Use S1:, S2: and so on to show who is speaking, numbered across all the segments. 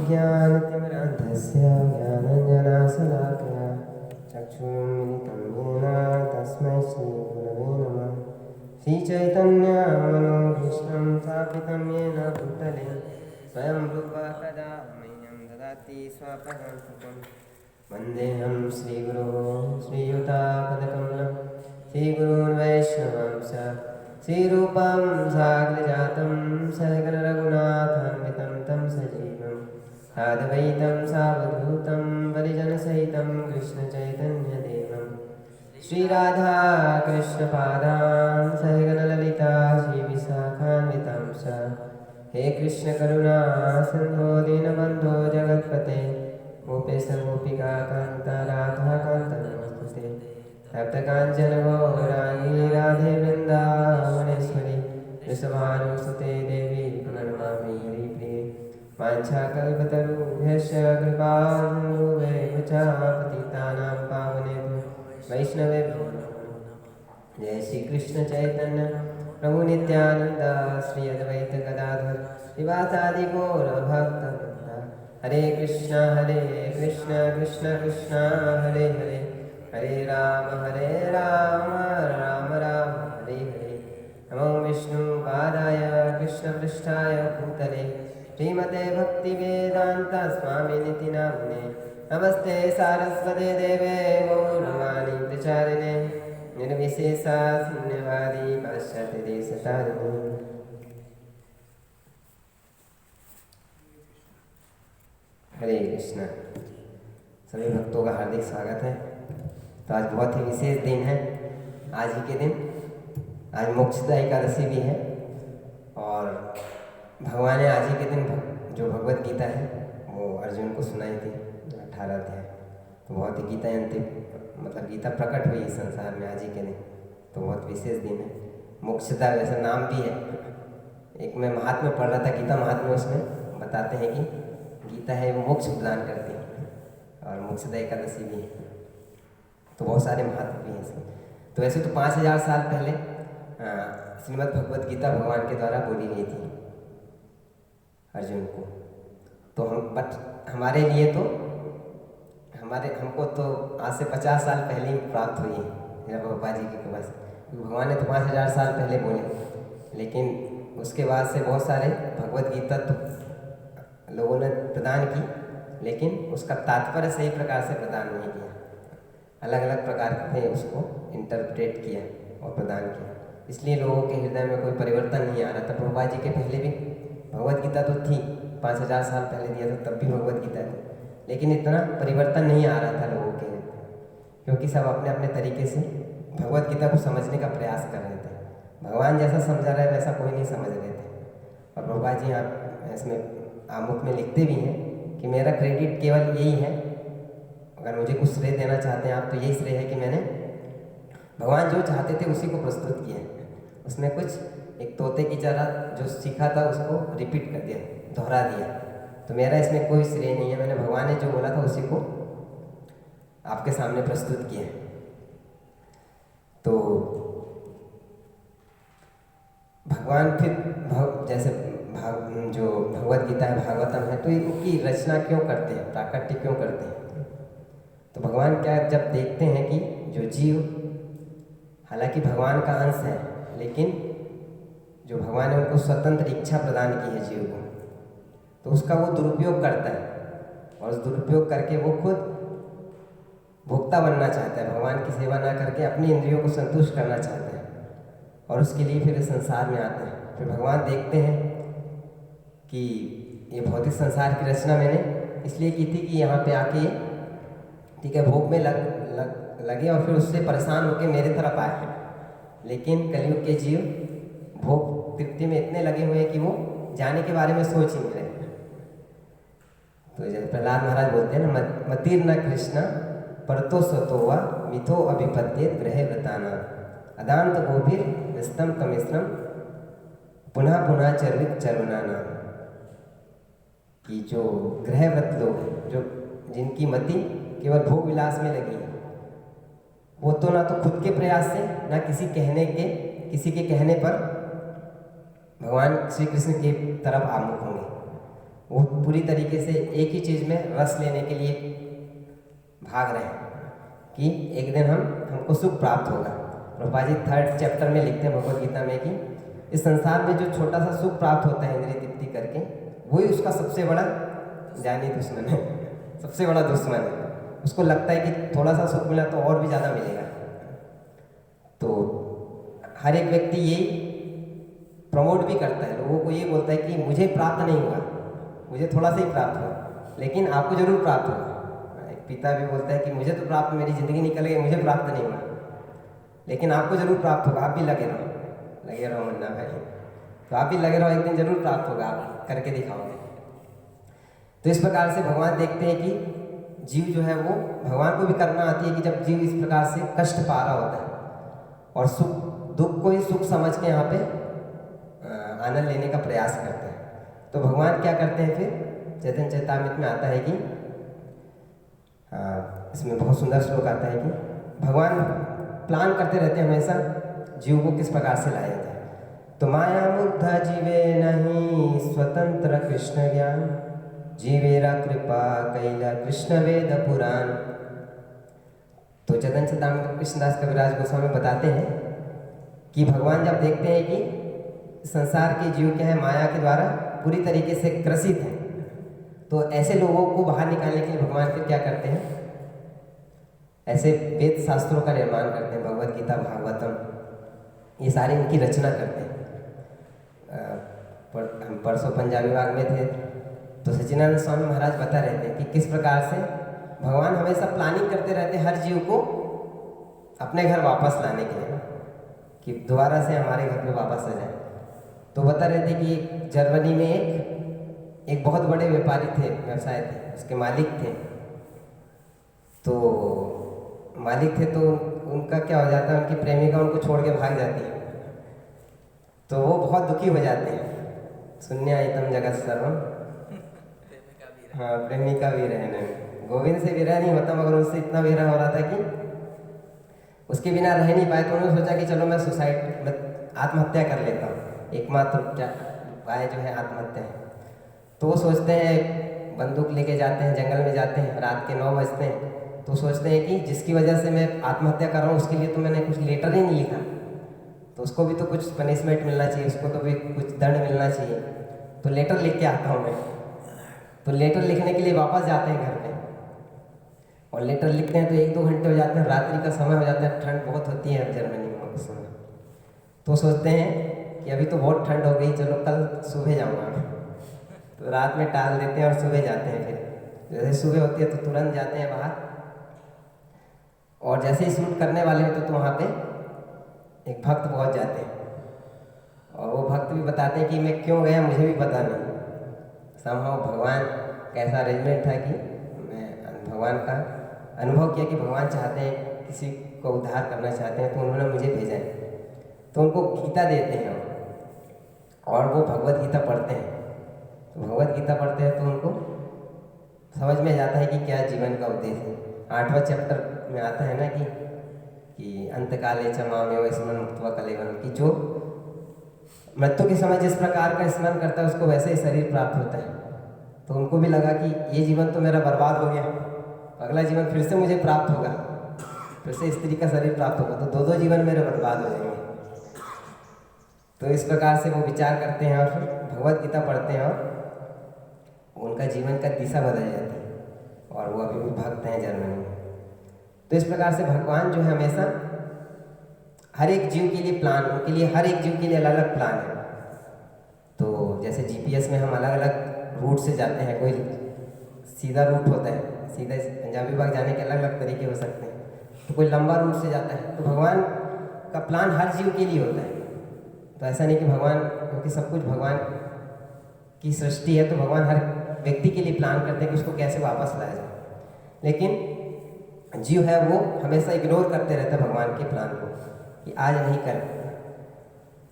S1: ज्ञानतिमिरान्धस्य ज्ञानञ्जनाशलाकया चक्षुरुन्मिलितं येन तस्मै श्रीगुरवे नमः। श्रीचैतन्यमनोभीष्टं स्थापितं येन भूतले स्वयं रूपा कदा मह्यं ददाति स्वपदान्तिकं। वन्देऽहं श्रीगुरोः श्रीयुतापदकमलं श्रीगुरून् वैष्णवांश श्रीरूपं साग्रजातं सहगणरघुनाथान्वितं तं सजीवं साद्वैतं सावधूतं परिजनसहितं कृष्णचैतन्यदेवं श्रीराधाकृष्णपादान् सहगणललिता श्रीविशाखान्वितांश। हे कृष्णकरुणा सिन्धो दीनबन्धो जगत्पते गोपेश गोपिकान्त राधाकान्त नमोस्तुते। तप्तकाञ्चन गौराङ्गी राधे वृन्दावनेश्वरी वृषभानुसुते देवी प्रणमामि हरिप्रिये। वाञ्छाकल्पतरुभ्यश्च कृपासिन्धुभ्यैव च पतितानां पावनेभ्यो वैष्णवेभ्यो नमो नमः। जय श्री कृष्ण चैतन्य प्रभु नित्यानंद श्री अद्वैत गदाधर श्रीवासादि गौर भक्तवृंद हरे कृष्ण कृष्ण कृष्ण हरे हरे, हरे राम राम राम हरे हरे। नमो विष्णुपादाय कृष्णपृष्ठाय भूतले श्रीमते भक्तिवेदान्त स्वामिनिति नाम्ने। नमस्ते सारस्वते देवे गौरवाणी प्रचारिणे निर्विशेषा शून्यवादी पाश्चात्य देशतारिणे। हरे कृष्णा। सभी भक्तों का हार्दिक स्वागत है। तो आज बहुत ही विशेष दिन है। आज ही के दिन आज मोक्षदा एकादशी भी है और भगवान ने आज ही के दिन जो भगवत गीता है वो अर्जुन को सुनाई थी 18 अध्याय। तो बहुत ही गीता अंतिम मतलब गीता प्रकट हुई इस संसार में आज ही के दिन। तो बहुत विशेष दिन है। मोक्षदा वैसा नाम भी है। एक मैं महात्म्य पढ़ रहा था गीता महात्म्य, उसमें बताते हैं कि गीता है वो मोक्ष प्रदान करती है और मोक्षदा एकादशी भी है। तो बहुत सारे महत्व भी हैं इसमें। तो वैसे तो 5000 साल पहले श्रीमद् भगवत गीता भगवान के द्वारा बोली गई थी अर्जुन को। तो हमारे लिए तो हमको तो आज से 50 साल पहले ही प्राप्त हुई है मेरा बाबा जी की कृपा से। भगवान ने तो 5000 साल पहले बोले, लेकिन उसके बाद से बहुत सारे भगवत गीता तो लोगों ने प्रदान की, लेकिन उसका तात्पर्य सही प्रकार से प्रदान नहीं किया। अलग अलग प्रकार से उसको इंटरप्रेट किया और प्रदान किया, इसलिए लोगों के हृदय में कोई परिवर्तन नहीं आ रहा था। प्रभुपाद जी के पहले भी भगवत गीता तो थी, 5000 साल पहले दिया था तब भी भगवत गीता थी, लेकिन इतना परिवर्तन नहीं आ रहा था लोगों के हृदय, क्योंकि सब अपने अपने तरीके से भगवत गीता को समझने का प्रयास कर रहे थे। भगवान जैसा समझा रहा है वैसा कोई नहीं समझ रहे थे। और प्रभुपाद जी आप इसमें आमुख में लिखते भी हैं कि मेरा क्रेडिट केवल यही है, अगर मुझे कुछ श्रेय देना चाहते हैं आप तो यही श्रेय है कि मैंने भगवान जो चाहते थे उसी को प्रस्तुत किया है। उसमें कुछ एक तोते की तरह जो सीखा था उसको रिपीट कर दिया, दोहरा दिया। तो मेरा इसमें कोई श्रेय नहीं है। मैंने भगवान ने जो बोला था उसी को आपके सामने प्रस्तुत किया है। तो भगवान फिर जैसे जो भगवत गीता है भागवतम है, तो इनकी रचना क्यों करते हैं, प्राकट्य क्यों करते हैं? तो भगवान क्या जब देखते हैं कि जो जीव हालांकि भगवान का अंश है, लेकिन जो भगवान ने उनको स्वतंत्र इच्छा प्रदान की है जीव को, तो उसका वो दुरुपयोग करता है और उस दुरुपयोग करके वो खुद भोक्ता बनना चाहता है। भगवान की सेवा ना करके अपनी इंद्रियों को संतुष्ट करना चाहता है और उसके लिए फिर इस संसार में आता है। फिर भगवान देखते हैं कि ये भौतिक संसार की रचना मैंने इसलिए की थी कि यहाँ पे आके ठीक है भोग में लगे और फिर उससे परेशान होकर मेरे तरफ आए। लेकिन कलयुग के जीव भोग तृप्ति में इतने लगे हुए हैं कि वो जाने के बारे में सोच ही नहीं रहे। तो जब प्रहलाद महाराज बोलते हैं ना, मतिर न कृष्ण परतो स्वतो वा मिथो अभिपत्य ग्रह व्रताना अदांत गोभिर विस्तम तमिश्रम पुनः पुनः चर्वित चरुणाना। कि जो ग्रहव्रत लोग जो जिनकी मति केवल भोग विलास में लगी है, वो तो ना तो खुद के प्रयास से ना किसी के कहने पर भगवान श्री कृष्ण की तरफ आमुख होंगे। वो पूरी तरीके से एक ही चीज़ में रस लेने के लिए भाग रहे हैं कि एक दिन हमको सुख प्राप्त होगा। प्रभुपाद जी 3rd चैप्टर में लिखते हैं भगवद गीता में कि इस संसार में जो छोटा सा सुख प्राप्त होता है इंद्रिय तृप्ति करके, वही उसका सबसे बड़ा जानी दुश्मन है, सबसे बड़ा दुश्मन है। उसको लगता है कि थोड़ा सा सुख मिला तो और भी ज़्यादा मिलेगा। तो हर एक व्यक्ति यही प्रमोट भी करता है, लोगों को ये बोलता है कि मुझे प्राप्त नहीं हुआ, मुझे थोड़ा सा ही प्राप्त हुआ, लेकिन आपको जरूर प्राप्त होगा। एक पिता भी बोलता है कि मुझे तो प्राप्त, मेरी ज़िंदगी निकल गई, मुझे प्राप्त नहीं हुआ, लेकिन आपको जरूर प्राप्त होगा। आप भी लगे रहो मुन्ना भाई, तो आप भी लगे रहो, एक दिन जरूर प्राप्त होगा, आप करके दिखाओगे। तो इस प्रकार से भगवान देखते हैं कि जीव जो है वो, भगवान को भी करना आती है कि जब जीव इस प्रकार से कष्ट पा रहा होता है और सुख दुख को ही सुख समझ के यहाँ पे आनंद लेने का प्रयास करते हैं, तो भगवान क्या करते हैं फिर चैतन्य चैतामृत में आता है कि इसमें बहुत सुंदर श्लोक आता है कि भगवान प्लान करते रहते हैं हमेशा जीव को किस प्रकार से लाया जाए। तो माया मुग्ध जीवे नहीं स्वतंत्र कृष्ण ज्ञान जीवेरा कृपा कैला कृष्ण वेद पुराण। तो चैतन्य चरितामृत कृष्णदास कविराज गोस्वामी बताते हैं कि भगवान जब देखते हैं कि संसार के जीव क्या है, माया के द्वारा पूरी तरीके से ग्रसित हैं, तो ऐसे लोगों को बाहर निकालने के लिए भगवान फिर क्या करते हैं, ऐसे वेद शास्त्रों का निर्माण करते हैं, भगवद गीता, भागवतम, ये सारी इनकी रचना करते हैं। हम परसों पंजाबी बाग में थे तो सच्चिदानंद स्वामी महाराज बता रहे थे कि किस प्रकार से भगवान हमेशा प्लानिंग करते रहते हैं हर जीव को अपने घर वापस लाने के लिए, कि दोबारा से हमारे घर में वापस आ जाए। तो बता रहे थे कि जर्मनी में एक बहुत बड़े व्यापारी थे, व्यवसाय थे, उसके मालिक थे। तो मालिक थे तो उनका क्या हो जाता है, उनकी प्रेमिका उनको छोड़ के भाग जाती है, तो वो बहुत दुखी हो जाते हैं। शून्यायतम जगत सर्वम, हाँ प्रेमिका भी रहने, गोविंद से विरह नहीं होता, मगर उससे इतना विरह हो रहा था कि उसके बिना रह नहीं पाए। तो उन्होंने सोचा कि चलो मैं सुसाइड में आत्महत्या कर लेता हूँ, एकमात्र उपाय जो है आत्महत्या है। तो वो सोचते हैं, बंदूक लेके जाते हैं, जंगल में जाते हैं, रात के 9 बजते हैं, तो सोचते हैं कि जिसकी वजह से मैं आत्महत्या कर रहा हूँ उसके लिए तो मैंने कुछ लेटर ही नहीं लिखा, तो उसको भी तो कुछ पनिशमेंट मिलना चाहिए, उसको तो भी कुछ दंड मिलना चाहिए, तो लेटर लिख के आता हूँ मैं। तो लेटर लिखने के लिए वापस जाते हैं घर पे, और लेटर लिखते हैं तो 1-2 घंटे हो जाते हैं, रात्रि का समय हो जाता है, ठंड बहुत होती है जर्मनी में उस समय। तो सोचते हैं कि अभी तो बहुत ठंड हो गई, चलो कल सुबह जाऊँगा। तो रात में टाल देते हैं और सुबह जाते हैं। फिर जैसे सुबह होती है तो तुरंत जाते हैं बाहर, और जैसे ही शूट करने वाले होते तो वहाँ पे एक भक्त पहुँच जाते हैं, और वो भक्त भी बताते हैं कि मैं क्यों गया मुझे भी पता नहीं। समहाउ भगवान का ऐसा अरेंजमेंट था कि मैं भगवान का अनुभव किया कि भगवान चाहते हैं, किसी को उद्धार करना चाहते हैं, तो उन्होंने मुझे भेजा है। तो उनको गीता देते हैं और वो भगवद गीता पढ़ते हैं। तो भगवद गीता पढ़ते हैं तो उनको समझ में जाता है कि क्या जीवन का उद्देश्य है। 8वां चैप्टर में आता है ना कि अंतकाले च मामेव स्मरण मुक्त्वा कलेवरम, कि जो मृत्यु के समय जिस प्रकार का स्मरण करता है उसको वैसे ही शरीर प्राप्त होता है। तो उनको भी लगा कि ये जीवन तो मेरा बर्बाद हो गया, अगला जीवन फिर से मुझे प्राप्त होगा, फिर से स्त्री का शरीर प्राप्त होगा, तो 2-2 जीवन मेरे बर्बाद हो जाएंगे। तो इस प्रकार से वो विचार करते हैं और फिर भगवद गीता पढ़ते हैं और उनका जीवन का दिशा बदल जाती है, और वो अभी भी भक्त हैं जर्मनी में। तो इस प्रकार से भगवान जो है हमेशा हर एक जीव के लिए प्लान, उनके लिए हर एक जीव के लिए अलग अलग प्लान है। तो जैसे जीपीएस में हम अलग अलग रूट से जाते हैं, कोई सीधा रूट होता है, सीधा पंजाबी बाग जाने के अलग अलग तरीके हो सकते हैं, तो कोई लंबा रूट से जाता है। तो भगवान का प्लान हर जीव के लिए होता है। तो ऐसा नहीं कि भगवान, क्योंकि सब कुछ भगवान की सृष्टि है, तो भगवान हर व्यक्ति के लिए प्लान करते हैं कि उसको कैसे वापस लाया जाए। लेकिन जीव है वो हमेशा इग्नोर करते रहता है भगवान के प्लान को, कि आज नहीं कर,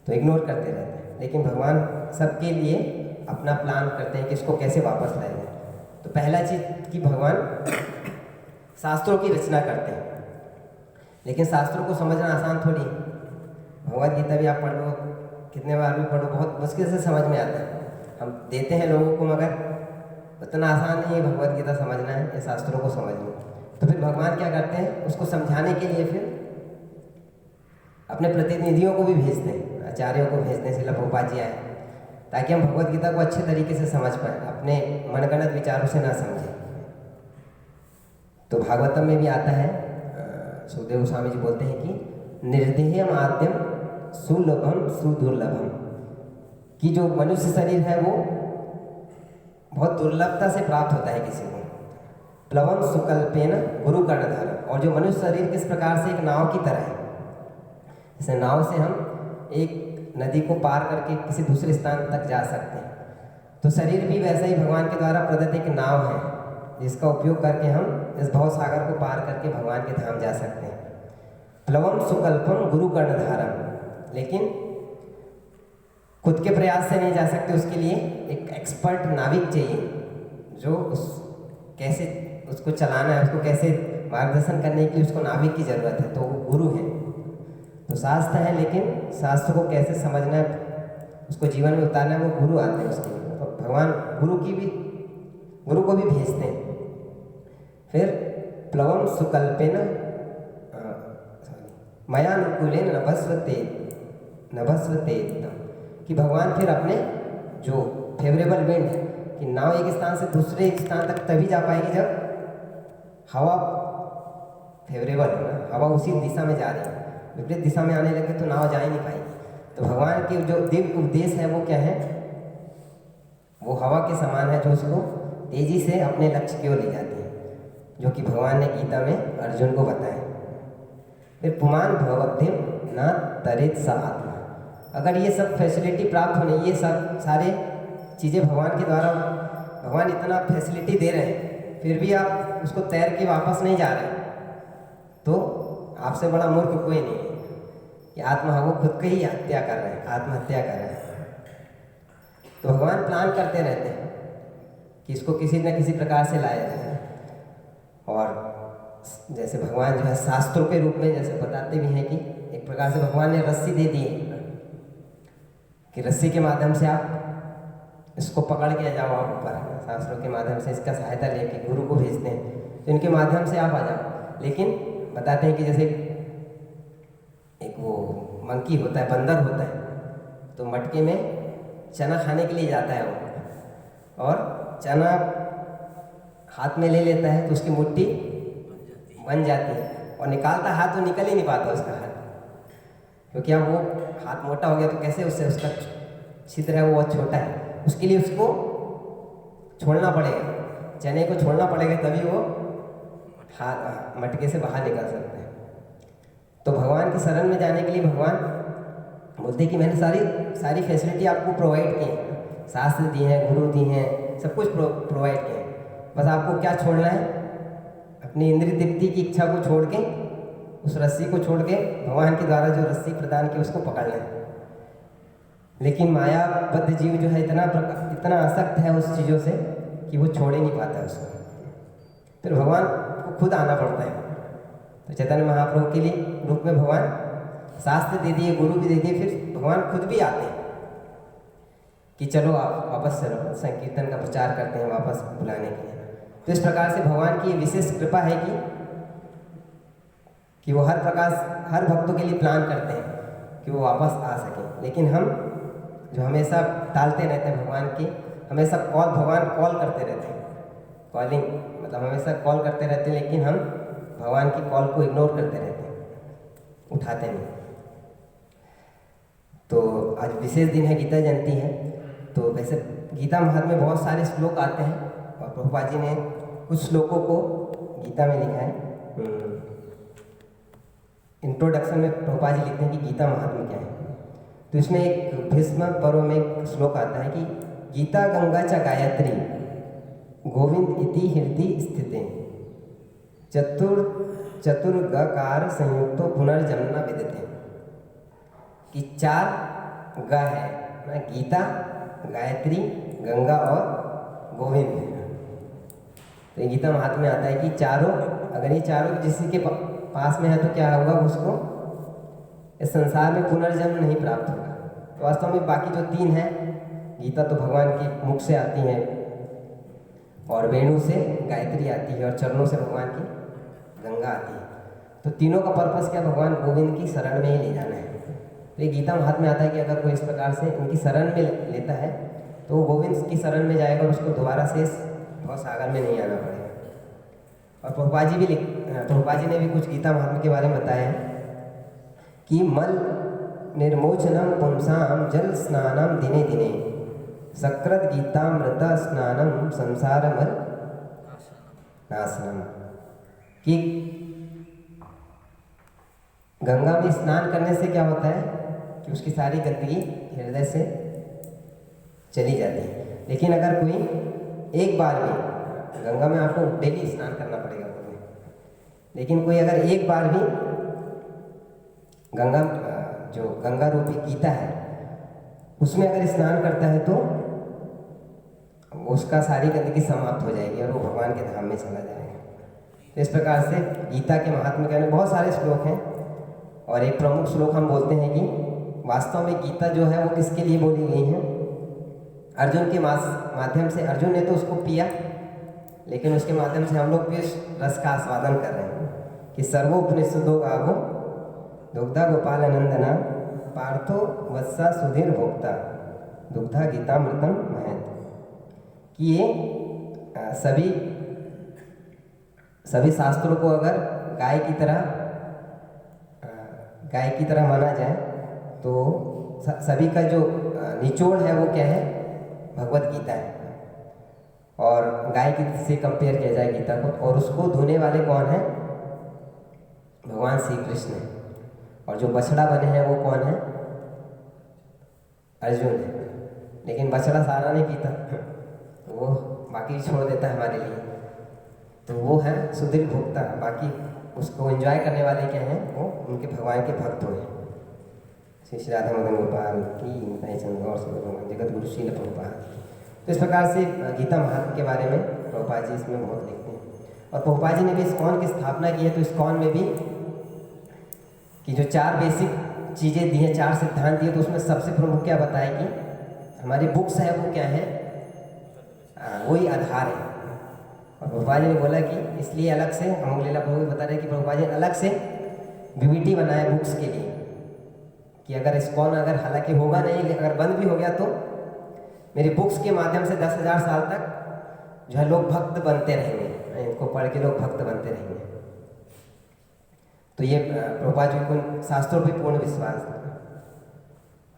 S1: तो इग्नोर करते रहते हैं। लेकिन भगवान सबके लिए अपना प्लान करते हैं कि इसको कैसे वापस लाया जाए। तो पहला चीज़ कि भगवान शास्त्रों की रचना करते हैं, लेकिन शास्त्रों को समझना आसान थोड़ी। भगवद गीता भी आप पढ़ लो, कितने बार भी पढ़ो, बहुत मुश्किल से समझ में आता है। हम देते हैं लोगों को, मगर उतना आसान नहीं है भगवद गीता समझना है या शास्त्रों को समझना। तो फिर भगवान क्या करते हैं, उसको समझाने के लिए फिर अपने प्रतिनिधियों को भी भेजते हैं, आचार्यों को भेजते हैं। श्रील प्रभुपाद जी आए ताकि हम भगवद गीता को अच्छे तरीके से समझ पाएँ, अपने मनगढ़ंत विचारों से ना समझें। तो भागवतम में भी आता है, सुखदेव गोस्वामी जी बोलते हैं कि निर्देह माध्यम सुलभम सुदुर्लभम, कि जो मनुष्य शरीर है वो बहुत दुर्लभता से प्राप्त होता है किसी को। प्लवम सुकल्पेन गुरु कर्णधारम, और जो मनुष्य शरीर किस प्रकार से एक नाव की तरह है, जैसे नाव से हम एक नदी को पार करके किसी दूसरे स्थान तक जा सकते हैं, तो शरीर भी वैसे ही भगवान के द्वारा प्रदत्त एक नाव है, जिसका उपयोग करके हम इस भव सागर को पार करके भगवान के धाम जा सकते हैं। प्लवम सुकल्पम गुरु कर्णधारम, लेकिन खुद के प्रयास से नहीं जा सकते, उसके लिए एक एक्सपर्ट नाविक चाहिए, जो कैसे उसको चलाना है, उसको कैसे मार्गदर्शन करने के लिए उसको नाविक की जरूरत है, तो वो गुरु है। तो शास्त्र है, लेकिन शास्त्र को कैसे समझना है, उसको जीवन में उतारना है, वो गुरु आते हैं उसके लिए। तो भगवान गुरु की भी गुरु को भी भेजते हैं। फिर प्लवम सुकल्पेन मयानुकूलेन नभस्वते कि भगवान फिर अपने जो फेवरेबल विंड है कि नाव एक स्थान से दूसरे स्थान तक तभी जा पाएगी जब हवा फेवरेबल है ना, हवा उसी दिशा में जा रही है। विपरीत दिशा में आने लगे तो नाव जा ही नहीं पाएगी। तो भगवान के जो दिव्य उपदेश है वो क्या है, वो हवा के समान है जो उसको तेजी से अपने लक्ष्य की ओर ले जाती है, जो कि भगवान ने गीता में अर्जुन को बताया। फिर पुमान भवभ्यम न तरेत सा आत्मा। अगर ये सब फैसिलिटी प्राप्त होने, ये सब सारे चीज़ें भगवान के द्वारा, भगवान इतना फैसिलिटी दे रहे हैं, फिर भी आप उसको तैर के वापस नहीं जा रहे, तो आपसे बड़ा मूर्ख कोई नहीं है कि वो खुद को ही हत्या कर रहे हैं, आत्महत्या कर रहे हैं। तो भगवान प्लान करते रहते हैं कि इसको किसी न किसी प्रकार से लाया जाए। और जैसे भगवान जो है शास्त्रों के रूप में जैसे बताते भी हैं कि एक प्रकार से भगवान ने रस्सी दे दी है कि रस्सी के माध्यम से आप इसको पकड़ के जाओ, आप ऊपर शास्त्रों के माध्यम से इसका सहायता लेके गुरु को भेजते हैं, तो इनके माध्यम से आप आ जाओ। लेकिन बताते हैं कि जैसे एक वो मंकी होता है, बंदर होता है, तो मटके में चना खाने के लिए जाता है वो, और चना हाथ में ले लेता है तो उसकी मुट्ठी बन जाती है, और निकालता हाथ तो निकल ही नहीं पाता उसका हाथ, क्योंकि अब वो हाथ मोटा हो गया तो कैसे उससे उसका छिद्र है वो बहुत छोटा है। उसके लिए उसको छोड़ना पड़ेगा, चने को छोड़ना पड़ेगा, तभी वो हाथ मटके से बाहर निकल सकते हैं। तो भगवान की शरण में जाने के लिए भगवान बोलते कि मैंने सारी फैसिलिटी आपको प्रोवाइड की है, शास्त्र दिए हैं, गुरु दिए हैं, सब कुछ प्रोवाइड किए हैं, बस आपको क्या छोड़ना है, अपनी इंद्रिय तृप्ति की इच्छा को छोड़ के, उस रस्सी को छोड़ के भगवान के द्वारा जो रस्सी प्रदान की उसको पकड़ना है। लेकिन मायाबद्ध जीव जो है इतना आसक्त है उस चीज़ों से कि वो छोड़ ही नहीं पाता है उसको, फिर भगवान को खुद आना पड़ता है। तो चैतन्य महाप्रभु के लिए रूप में भगवान शास्त्र दे दिए, गुरु भी दे दिए, फिर भगवान खुद भी आते हैं कि चलो आप वापस चलो, संकीर्तन का प्रचार करते हैं वापस बुलाने के लिए। तो इस प्रकार से भगवान की विशेष कृपा है कि वो हर भक्तों के लिए प्लान करते हैं कि वो वापस आ सकें। लेकिन हम जो हमेशा टालते रहते हैं भगवान की, हमेशा भगवान कॉल करते रहते हैं, कॉलिंग मतलब हमेशा कॉल करते रहते हैं, लेकिन हम भगवान की कॉल को इग्नोर करते रहते हैं, उठाते नहीं। तो आज विशेष दिन है, गीता जयंती है। तो वैसे गीता महात्म्य में बहुत सारे श्लोक आते हैं, और प्रभुपाद जी ने कुछ श्लोकों को गीता में लिखा है। इंट्रोडक्शन में प्रभुपाद जी लिखते हैं कि गीता महात्म्य क्या है। तो इसमें एक भीष्म पर्व में एक श्लोक आता है कि गीता गंगा च गायत्री गोविंद इति हृदय स्थिते चतुर्गकार संयुक्तो पुनर्जन्म विदते। कि 4 ग है, गीता, गायत्री, गंगा और गोविंद। तो गीता महात्म्य आता है कि चारों, अगर ये चारों किसी के पास में है तो क्या होगा, उसको इस संसार में पुनर्जन्म नहीं प्राप्त होगा। तो वास्तव में बाकी जो 3 हैं, गीता तो भगवान की मुख से आती है, और वेणु से गायत्री आती है, और चरणों से भगवान की गंगा आती है। तो तीनों का पर्पस क्या, भगवान गोविंद की शरण में ही ले जाना है। तो ये गीता महात्म्य आता है कि अगर कोई इस प्रकार से इनकी शरण में लेता है तो वो गोविंद की शरण में जाएगा, और उसको दोबारा से इस भवसागर में नहीं आना पड़ेगा। और प्रभुपाद जी ने भी कुछ गीता महात्म्य के बारे में बताया है कि मल निर्मोचनम पुंसाम जल स्नानम दिने दिने सकृत गीतामृत स्नानम संसार मल नाशनम। कि गंगा में स्नान करने से क्या होता है कि उसकी सारी गंदगी हृदय से चली जाती है। लेकिन अगर कोई एक बार भी, गंगा में आपको डेली स्नान करना पड़ेगा, लेकिन कोई अगर एक बार भी जो गंगा रूपी गीता है उसमें अगर स्नान करता है तो उसका सारी गंदगी समाप्त हो जाएगी और वो भगवान के धाम में चला जाएगा। तो इस प्रकार से गीता के महात्म्य के बहुत सारे श्लोक हैं, और एक प्रमुख श्लोक हम बोलते हैं कि वास्तव में गीता जो है वो किसके लिए बोली गई है, अर्जुन के माध्यम से। अर्जुन ने तो उसको पिया, लेकिन उसके माध्यम से हम लोग भी इस रस का आस्वादन कर रहे हैं कि सर्वोपनिषदो गावो दुग्धा गोपाल नंदना पार्थो वत्सा सुधीर भोक्ता दुग्धा गीतामृतम महत, कि ये सभी शास्त्रों को अगर गाय की तरह माना जाए तो सभी का जो निचोड़ है वो क्या है, भगवत गीता है। और गाय की से कंपेयर किया जाए गीता को, और उसको धोने वाले कौन है, भगवान श्री कृष्ण है। और जो बछड़ा बने हैं वो कौन है, अर्जुन है। लेकिन बछड़ा सारा नहीं पीता, तो वो बाकी छोड़ देता है हमारे लिए, तो वो है सुधीर भोक्ता। बाकी उसको एंजॉय करने वाले क्या हैं, वो उनके भगवान के भक्त हुए। श्री राधा मदन गोपाल की चंद्र और जगत गुरु श्रील प्रभुपाद। तो इस प्रकार से गीता महात्म्य के बारे में प्रभुपाद जी इसमें बहुत लिखते हैं। और प्रभुपाद जी ने भी इस्कॉन की स्थापना की है, तो इस्कॉन में भी कि जो 4 बेसिक चीज़ें दी हैं, 4 सिद्धांत दिए, तो उसमें सबसे प्रमुख क्या बताया कि हमारी बुक्स है वो क्या है, वही आधार है। और प्रभुपाद जी ने बोला कि इसलिए अलग से हम लीला प्रभु बता रहे हैं कि प्रभुपाद जी ने अलग से बीबीटी बनाया बुक्स के लिए, कि अगर इस्कॉन अगर हालांकि होगा नहीं, लेकिन अगर बंद भी हो गया तो मेरी बुक्स के माध्यम से 10,000 साल तक जो है लोग भक्त बनते रहेंगे, इनको पढ़ के लोग भक्त बनते रहेंगे। तो ये प्रभुपाद जी को शास्त्रों पे पूर्ण विश्वास था।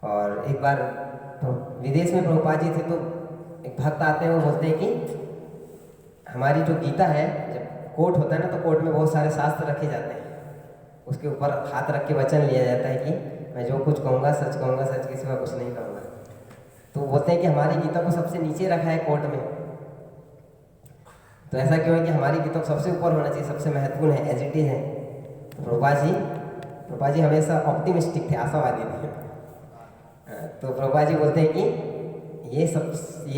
S1: और एक बार विदेश में प्रभुपाद जी थे, तो एक भक्त आते हैं, वो बोलते हैं कि हमारी जो गीता है, जब कोर्ट होता है ना, तो कोर्ट में बहुत सारे शास्त्र रखे जाते हैं, उसके ऊपर हाथ रख के वचन लिया जाता है कि मैं जो कुछ कहूँगा, सच के सिवा कुछ नहीं कहूँगा। तो बोलते हैं कि हमारी गीता को सबसे नीचे रखा है कोर्ट में। तो ऐसा क्यों है कि हमारी गीता को सबसे ऊपर होना चाहिए, सबसे महत्वपूर्ण है, एज इट इज है। तो प्रभुपाद जी हमेशा ऑप्टिमिस्टिक थे, आशावादी थे। तो प्रभुपाद जी बोलते हैं कि ये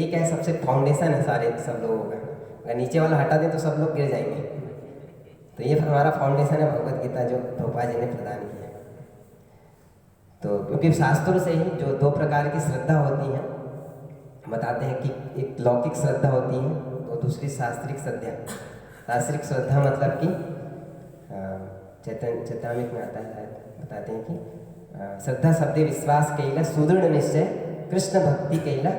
S1: क्या है, सबसे फाउंडेशन है सारे सब लोगों का, अगर नीचे वाला हटा दें तो सब लोग गिर जाएंगे। तो ये हमारा फाउंडेशन है भगवत गीता, जो प्रभुपाद जी ने प्रदान किया। तो क्योंकि शास्त्रों से ही जो 2 प्रकार की श्रद्धा होती है, बताते हैं कि एक लौकिक श्रद्धा होती है और दूसरी शास्त्रिक श्रद्धा। शास्त्रिक श्रद्धा मतलब कि चैतन्य में आता है, बताते हैं कि श्रद्धा शब्दे विश्वास कैला सुदृढ़ निश्चय कृष्ण भक्ति कैला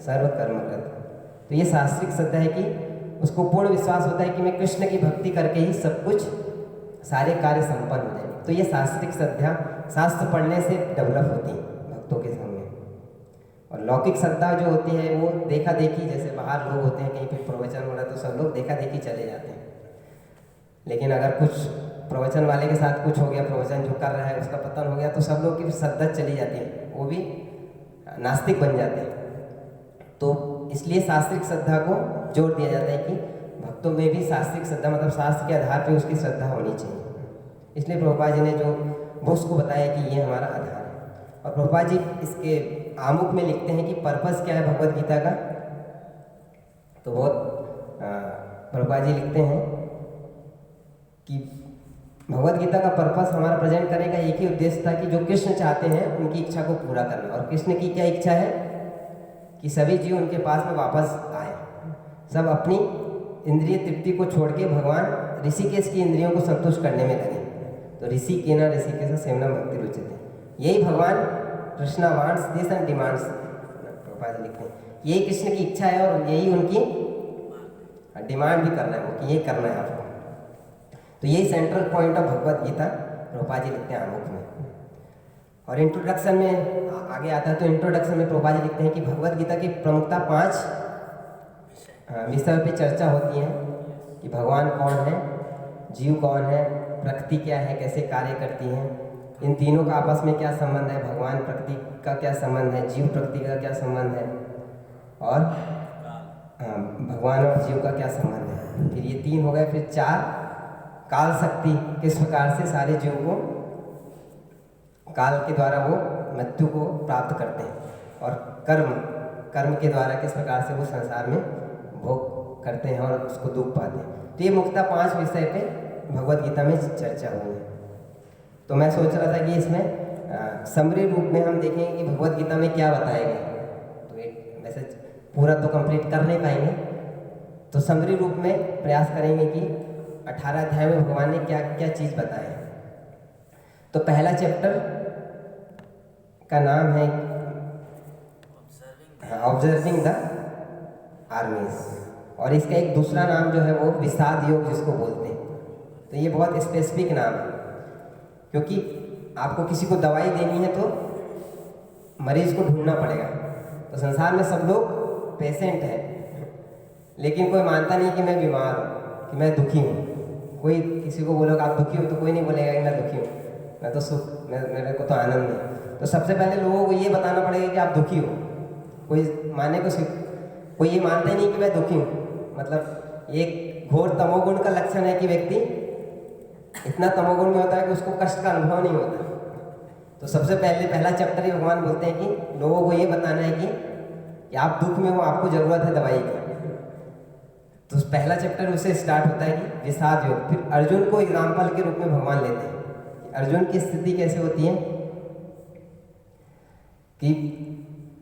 S1: सर्व कर्म करता। तो ये शास्त्रिक श्रद्धा है कि उसको पूर्ण विश्वास होता है कि मैं कृष्ण की भक्ति करके ही सब कुछ सारे कार्य संपन्न हो जाएंगे। तो ये शास्त्रिक श्रद्धा शास्त्र पढ़ने से डेवलप होती है भक्तों के सामने। और लौकिक श्रद्धा जो होती है वो देखा देखी, जैसे बाहर लोग होते हैं, कहीं पे प्रवचन हो रहा है तो सब लोग देखा देखी चले जाते हैं। लेकिन अगर कुछ प्रवचन वाले के साथ कुछ हो गया, प्रवचन जो कर रहा है उसका पतन हो गया, तो सब लोग की श्रद्धा चली जाती है, वो भी नास्तिक बन जाते हैं। तो इसलिए शास्त्रिक श्रद्धा को जोर दिया जाता है कि भक्तों में भी शास्त्रिक श्रद्धा, मतलब शास्त्र के आधार पर उसकी श्रद्धा होनी चाहिए। इसलिए प्रभुपाद जी ने जो बुक्स को बताया कि ये हमारा आधार है। और प्रभुपाद जी इसके आमुख में लिखते हैं कि पर्पस क्या है भगवत गीता का। तो बहुत प्रभुपाद जी लिखते हैं कि भगवत गीता का पर्पस हमारा प्रेजेंट करने का एक ही उद्देश्य था कि जो कृष्ण चाहते हैं उनकी इच्छा को पूरा करना। और कृष्ण की क्या इच्छा है कि सभी जीव उनके पास में वापस आए, सब अपनी इंद्रिय तृप्ति को छोड़ के भगवान ऋषिकेश की इंद्रियों को संतुष्ट करने में लगे। तो ऋषिकेश सेवना भक्ति रुचिते, यही भगवान Krishna wants this and demands. Prabhupada ji लिखते हैं यही कृष्ण की इच्छा है और यही उनकी डिमांड भी करना है वो, कि ये करना है आपको। तो यही central point of Bhagavad Gita Prabhupada ji लिखते हैं आमुख में। और इंट्रोडक्शन में आगे आता है, तो इंट्रोडक्शन में प्रभुपाद जी लिखते हैं कि भगवत गीता की प्रमुखता 5 विषय पे चर्चा होती है कि भगवान कौन है, जीव कौन है, प्रकृति क्या है, कैसे कार्य करती है, इन तीनों का आपस में क्या संबंध है, भगवान प्रकृति का क्या संबंध है, जीव प्रकृति का क्या संबंध है, और भगवान और जीव का क्या संबंध है। फिर ये 3 हो गए। फिर 4 काल शक्ति, किस प्रकार से सारे जीव को काल के द्वारा वो मृत्यु को प्राप्त करते हैं, और कर्म के द्वारा किस प्रकार से वो संसार में भोग करते हैं और उसको दुख पाते हैं। तो ये मुख्यतः 5 विषय पे भगवत गीता में चर्चा हुई है। तो मैं सोच रहा था कि इसमें समरी रूप में हम देखेंगे कि भगवत गीता में क्या बताया गया। तो एक वैसे पूरा तो कंप्लीट कर नहीं पाएंगे, तो समरी रूप में प्रयास करेंगे कि 18 अध्याय में भगवान ने क्या क्या चीज़ बताए। तो पहला चैप्टर का नाम है ऑब्जर्विंग द आर्मीज, और इसका एक दूसरा नाम जो है वो विषाद योग जिसको बोलते हैं। तो ये बहुत स्पेसिफिक नाम है, क्योंकि आपको किसी को दवाई देनी है तो मरीज को ढूंढना पड़ेगा। तो संसार में सब लोग पेशेंट हैं, लेकिन कोई मानता नहीं कि मैं बीमार हूँ, कि मैं दुखी हूँ। कोई किसी को बोलोगे आप दुखी हो तो कोई नहीं बोलेगा कि मैं दुखी हूँ, मैं तो सुख, मेरे को तो आनंद है। तो सबसे पहले लोगों को ये बताना पड़ेगा कि आप दुखी हो। कोई मानने को कोई ये मानता ही नहीं कि मैं दुखी हूँ। मतलब एक घोर तमोगुण का लक्षण है कि व्यक्ति इतना तमोगुण में होता है कि उसको कष्ट का अनुभव नहीं होता। तो सबसे पहले पहला चैप्टर ही भगवान बोलते हैं कि लोगों को ये बताना है कि आप दुख में हो, आपको ज़रूरत है दवाई की। तो पहला चैप्टर उससे स्टार्ट होता है कि विषाद योग। फिर अर्जुन को एग्जाम्पल के रूप में भगवान लेते हैं। अर्जुन की स्थिति कैसे होती है कि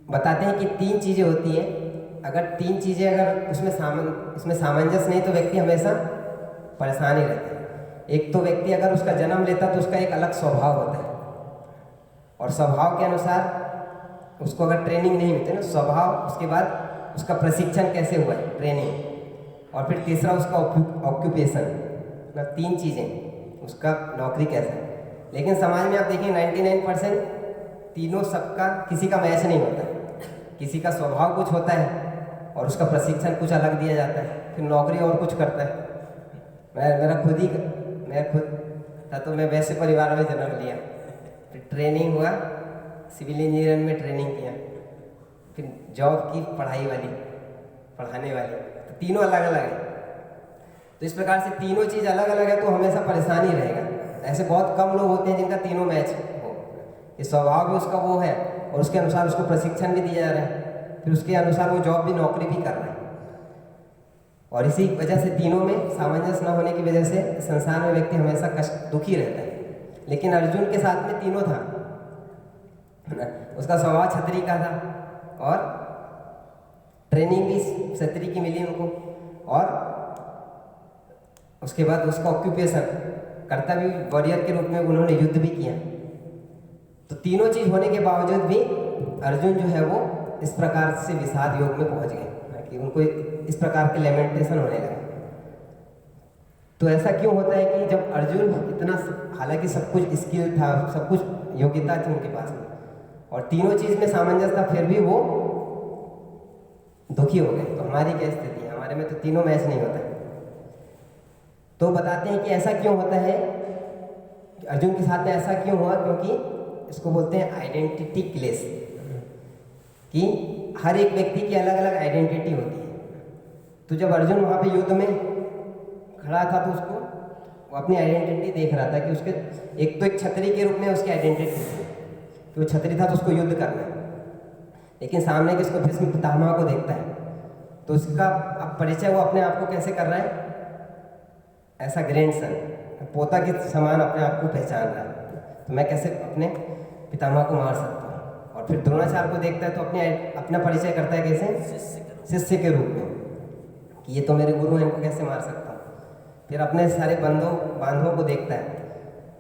S1: बताते हैं कि 3 चीज़ें होती हैं। अगर 3 चीज़ें अगर उसमें सामंजस्य नहीं तो व्यक्ति हमेशा परेशान ही रहता है। एक तो व्यक्ति अगर उसका जन्म लेता तो उसका एक अलग स्वभाव होता है, और स्वभाव के अनुसार उसको अगर ट्रेनिंग नहीं मिलती ना, स्वभाव, उसके बाद उसका प्रशिक्षण कैसे हुआ है, ट्रेनिंग, और फिर तीसरा उसका ऑक्यूपेशन, ना 3 चीज़ें, उसका नौकरी कैसा है। लेकिन समाज में आप देखिए 99% तीनों सबका किसी का मैच नहीं होता। किसी का स्वभाव कुछ होता है और उसका प्रशिक्षण कुछ अलग दिया जाता है, फिर नौकरी और कुछ करता है। मैं खुद था तो मैं वैसे परिवार में जन्म लिया, फिर ट्रेनिंग हुआ, सिविल इंजीनियरिंग में ट्रेनिंग किया, फिर जॉब की पढ़ाई वाली, पढ़ाने वाली। तो तीनों अलग अलग है। तो इस प्रकार से तीनों चीज़ अलग अलग है तो हमेशा परेशानी रहेगा। ऐसे बहुत कम लोग होते हैं जिनका तीनों मैच हो, कि स्वभाव भी उसका वो है और उसके अनुसार उसको प्रशिक्षण भी दिया जा रहा है, फिर उसके अनुसार वो जॉब भी, नौकरी भी कर रहा है। और इसी वजह से तीनों में सामंजस्य न होने की वजह से संसार में व्यक्ति हमेशा दुखी रहता है। लेकिन अर्जुन के साथ में तीनों था। उसका स्वभाव क्षत्रिय का था और ट्रेनिंग भी क्षत्रिय की मिली उनको, और उसके बाद उसका ऑक्यूपेशन कर्ता भी वॉरियर के रूप में उन्होंने युद्ध भी किया। तो तीनों चीज होने के बावजूद भी अर्जुन जो है वो इस प्रकार से विषाद योग में पहुंच गए कि उनको इस प्रकार के लेमेंटेशन होने लगे। तो ऐसा क्यों होता है कि जब अर्जुन इतना, हालांकि सब कुछ स्किल था, सब कुछ योग्यता थी उनके पास में, और तीनों चीज में सामंजस्य था, फिर भी वो दुखी हो गए। तो हमारी क्या स्थिति है? हमारे में तो तीनों मैच नहीं होता है। तो बताते हैं कि ऐसा क्यों होता है, कि अर्जुन के साथ में ऐसा क्यों हुआ, क्योंकि इसको बोलते हैं आइडेंटिटी क्लेश, कि हर एक व्यक्ति की अलग अलग आइडेंटिटी होती है। तो जब अर्जुन वहाँ पे युद्ध में खड़ा था तो उसको वो अपनी आइडेंटिटी देख रहा था कि उसके एक क्षत्रिय के रूप में उसकी आइडेंटिटी थी कि वो क्षत्रिय था तो उसको युद्ध करना है। लेकिन सामने किसको, भीष्म पितामह को देखता है, तो उसका अब परिचय वो अपने आप को कैसे कर रहा है, ऐसा ग्रैंडसन, पोता के समान अपने आप को पहचान रहा है। तो मैं कैसे अपने पितामह को मार सकता हूँ। और फिर द्रोणाचार्य को देखता है तो अपना परिचय करता है कैसे, शिष्य के रूप में, कि ये तो मेरे गुरु हैं, इनको कैसे मार सकता हूँ। फिर अपने सारे बांधवों को देखता है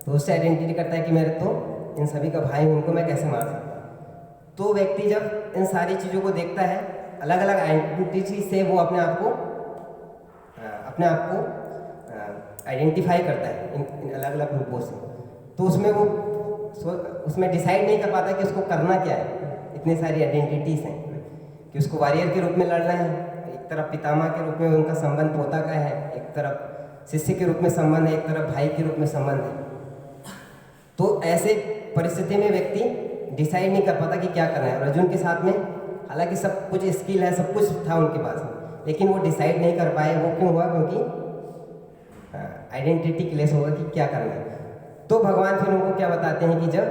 S1: तो उससे आइडेंटिटी करता है कि मेरे तो इन सभी का भाई हूँ, उनको मैं कैसे मार सकता हूँ। तो व्यक्ति जब इन सारी चीज़ों को देखता है, अलग अलग आइडेंटिटी से वो अपने आप को आइडेंटिफाई करता है इन अलग अलग रूपों से। तो उसमें डिसाइड नहीं कर पाता कि उसको करना क्या है। इतनी सारी आइडेंटिटीज हैं कि उसको वॉरियर के रूप में लड़ना है, एक तरफ पितामह के रूप में उनका संबंध पोता का है, एक तरफ शिष्य के रूप में संबंध है, एक तरफ भाई के रूप में संबंध है। तो ऐसे परिस्थिति में व्यक्ति डिसाइड नहीं कर पाता कि क्या करना है। और अर्जुन के साथ में हालांकि सब कुछ स्किल है, सब कुछ था उनके पास में, लेकिन वो डिसाइड नहीं कर पाए। वो क्यों हुआ? क्योंकि आइडेंटिटी क्लेश होगा कि क्या करना है। तो भगवान फिर उनको क्या बताते हैं कि जब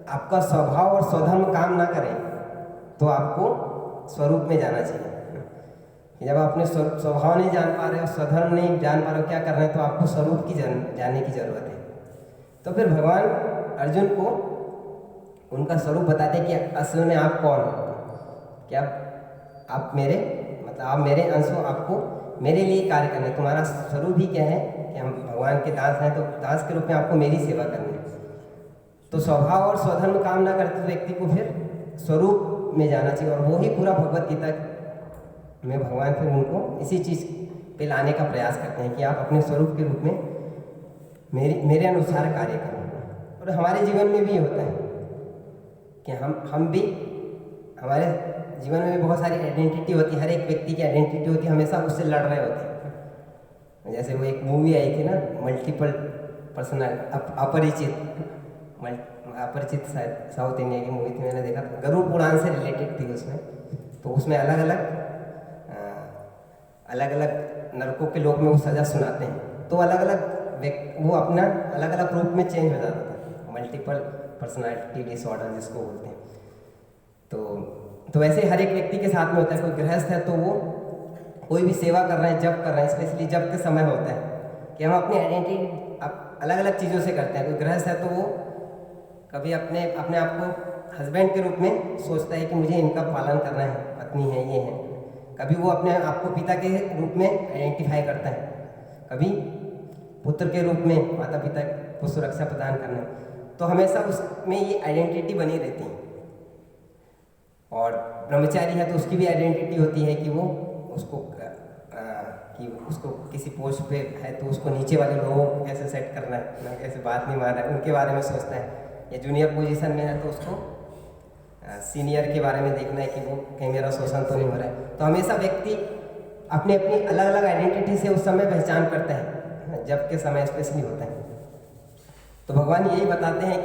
S1: आपका स्वभाव और स्वधर्म काम ना करे तो आपको स्वरूप में जाना चाहिए। जब आप अपने स्वभाव नहीं जान पा रहे हो, स्वधर्म नहीं जान पा रहे हो क्या करना है, तो आपको स्वरूप की जानने की जरूरत है। तो फिर भगवान अर्जुन को उनका स्वरूप बताते हैं कि असल में आप कौन हो, क्या आप मेरे अंश हो, आपको मेरे लिए कार्य करने। तुम्हारा स्वरूप ही क्या है कि हम भगवान के दास हैं, तो दास के रूप में आपको मेरी सेवा करनी है। तो स्वभाव और स्वधर्म काम ना करते व्यक्ति को फिर स्वरूप में जाना चाहिए, और वो ही पूरा भगवत गीता में भगवान फिर उनको इसी चीज़ पे लाने का प्रयास करते हैं कि आप अपने स्वरूप के रूप में मेरे अनुसार कार्य करो। और हमारे जीवन में भी होता है कि हम भी, हमारे जीवन में भी बहुत सारी आइडेंटिटी होती है, हर एक व्यक्ति की आइडेंटिटी होती है, हमेशा उससे लड़ रहे होते हैं। जैसे वो एक मूवी आई थी ना, मल्टीपल पर्सनल, अपरिचित शायद साउथ इंडिया की मूवी थी, मैंने देखा था, गरुड़ पुराण से रिलेटेड थी उसमें। तो उसमें अलग अलग नरकों के लोक में वो सज़ा सुनाते हैं, तो अलग अलग वो अपना अलग अलग रूप में चेंज हो जाता था, मल्टीपल पर्सनालिटी डिसऑर्डर जिसको बोलते हैं। तो वैसे हर एक व्यक्ति के साथ में होता है। कोई गृहस्थ है तो वो कोई भी सेवा कर रहे हैं, जप कर रहे हैं, स्पेशली जप के समय होता है कि हम अपनी आइडेंटिटी अलग अलग चीज़ों से करते हैं। कोई गृहस्थ है तो वो कभी अपने आप को हस्बैंड के रूप में सोचता है कि मुझे इनका पालन करना है, पत्नी है, ये है। कभी वो अपने आप को पिता के रूप में आइडेंटिफाई करता है, कभी पुत्र के रूप में माता पिता को सुरक्षा प्रदान करना। तो हमेशा उसमें ये आइडेंटिटी बनी रहती है। और ब्रह्मचारी है तो उसकी भी आइडेंटिटी होती है कि वो उसको किसी पोस्ट पे है तो उसको नीचे वाले लोगों को कैसे सेट करना है, कैसे बात नहीं मारना है, उनके बारे में सोचता है। या जूनियर पोजीशन में है तो उसको सीनियर के बारे में देखना है कि वो कहीं मेरा शोषण तो नहीं हो रहा है। तो हमेशा व्यक्ति अपनी अलग अलग आइडेंटिटी से उस समय पहचान करता है, जब के समय स्पेशली होता है। तो भगवान यही बताते हैं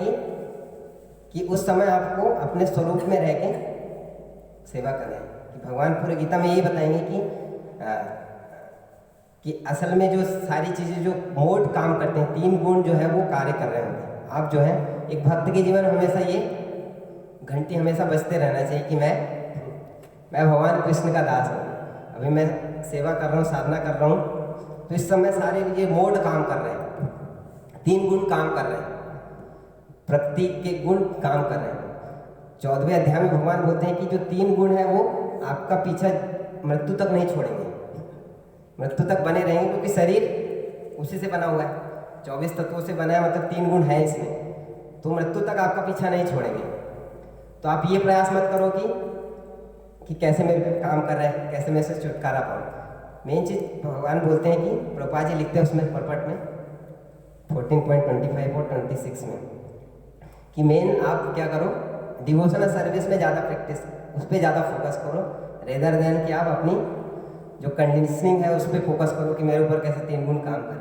S1: कि उस समय आपको अपने स्वरूप में रह के सेवा करें। कि भगवान पूरे गीता में यही बताएंगे कि असल में जो सारी चीज़ें जो मोड काम करते हैं, 3 गुण जो है वो कार्य कर रहे होते हैं। आप जो है एक भक्त के जीवन में हमेशा ये घंटी हमेशा बजते रहना चाहिए कि मैं भगवान कृष्ण का दास हूँ। अभी मैं सेवा कर रहा हूँ, साधना कर रहा हूँ, तो इस समय सारे ये मोड काम कर रहे हैं, 3 गुण काम कर रहे हैं, प्रकृति के गुण काम कर रहे हैं। 14वें अध्याय में भगवान बोलते हैं कि जो 3 गुण है वो आपका पीछा मृत्यु तक नहीं छोड़ेंगे, मृत्यु तक बने रहेंगे, क्योंकि शरीर उसी से बना हुआ है, 24 तत्वों से बना है, मतलब 3 गुण है इसमें, तो मृत्यु तक आपका पीछा नहीं छोड़ेंगे। तो आप ये प्रयास मत करो कि कैसे मेरे काम कर रहे हैं, कैसे मैं इससे छुटकारा पाऊँ। मेन चीज़ भगवान बोलते हैं कि प्रभुपाद जी लिखते हैं उसमें परपट में 14.25 और 26 में कि मेन आप क्या करो, डिवोशनल सर्विस में ज़्यादा प्रैक्टिस, उस पर ज़्यादा फोकस करो, रेदर देन कि आप अपनी जो कंडीशनिंग है उस पर फोकस करो कि मेरे ऊपर कैसे 3 गुण काम करें।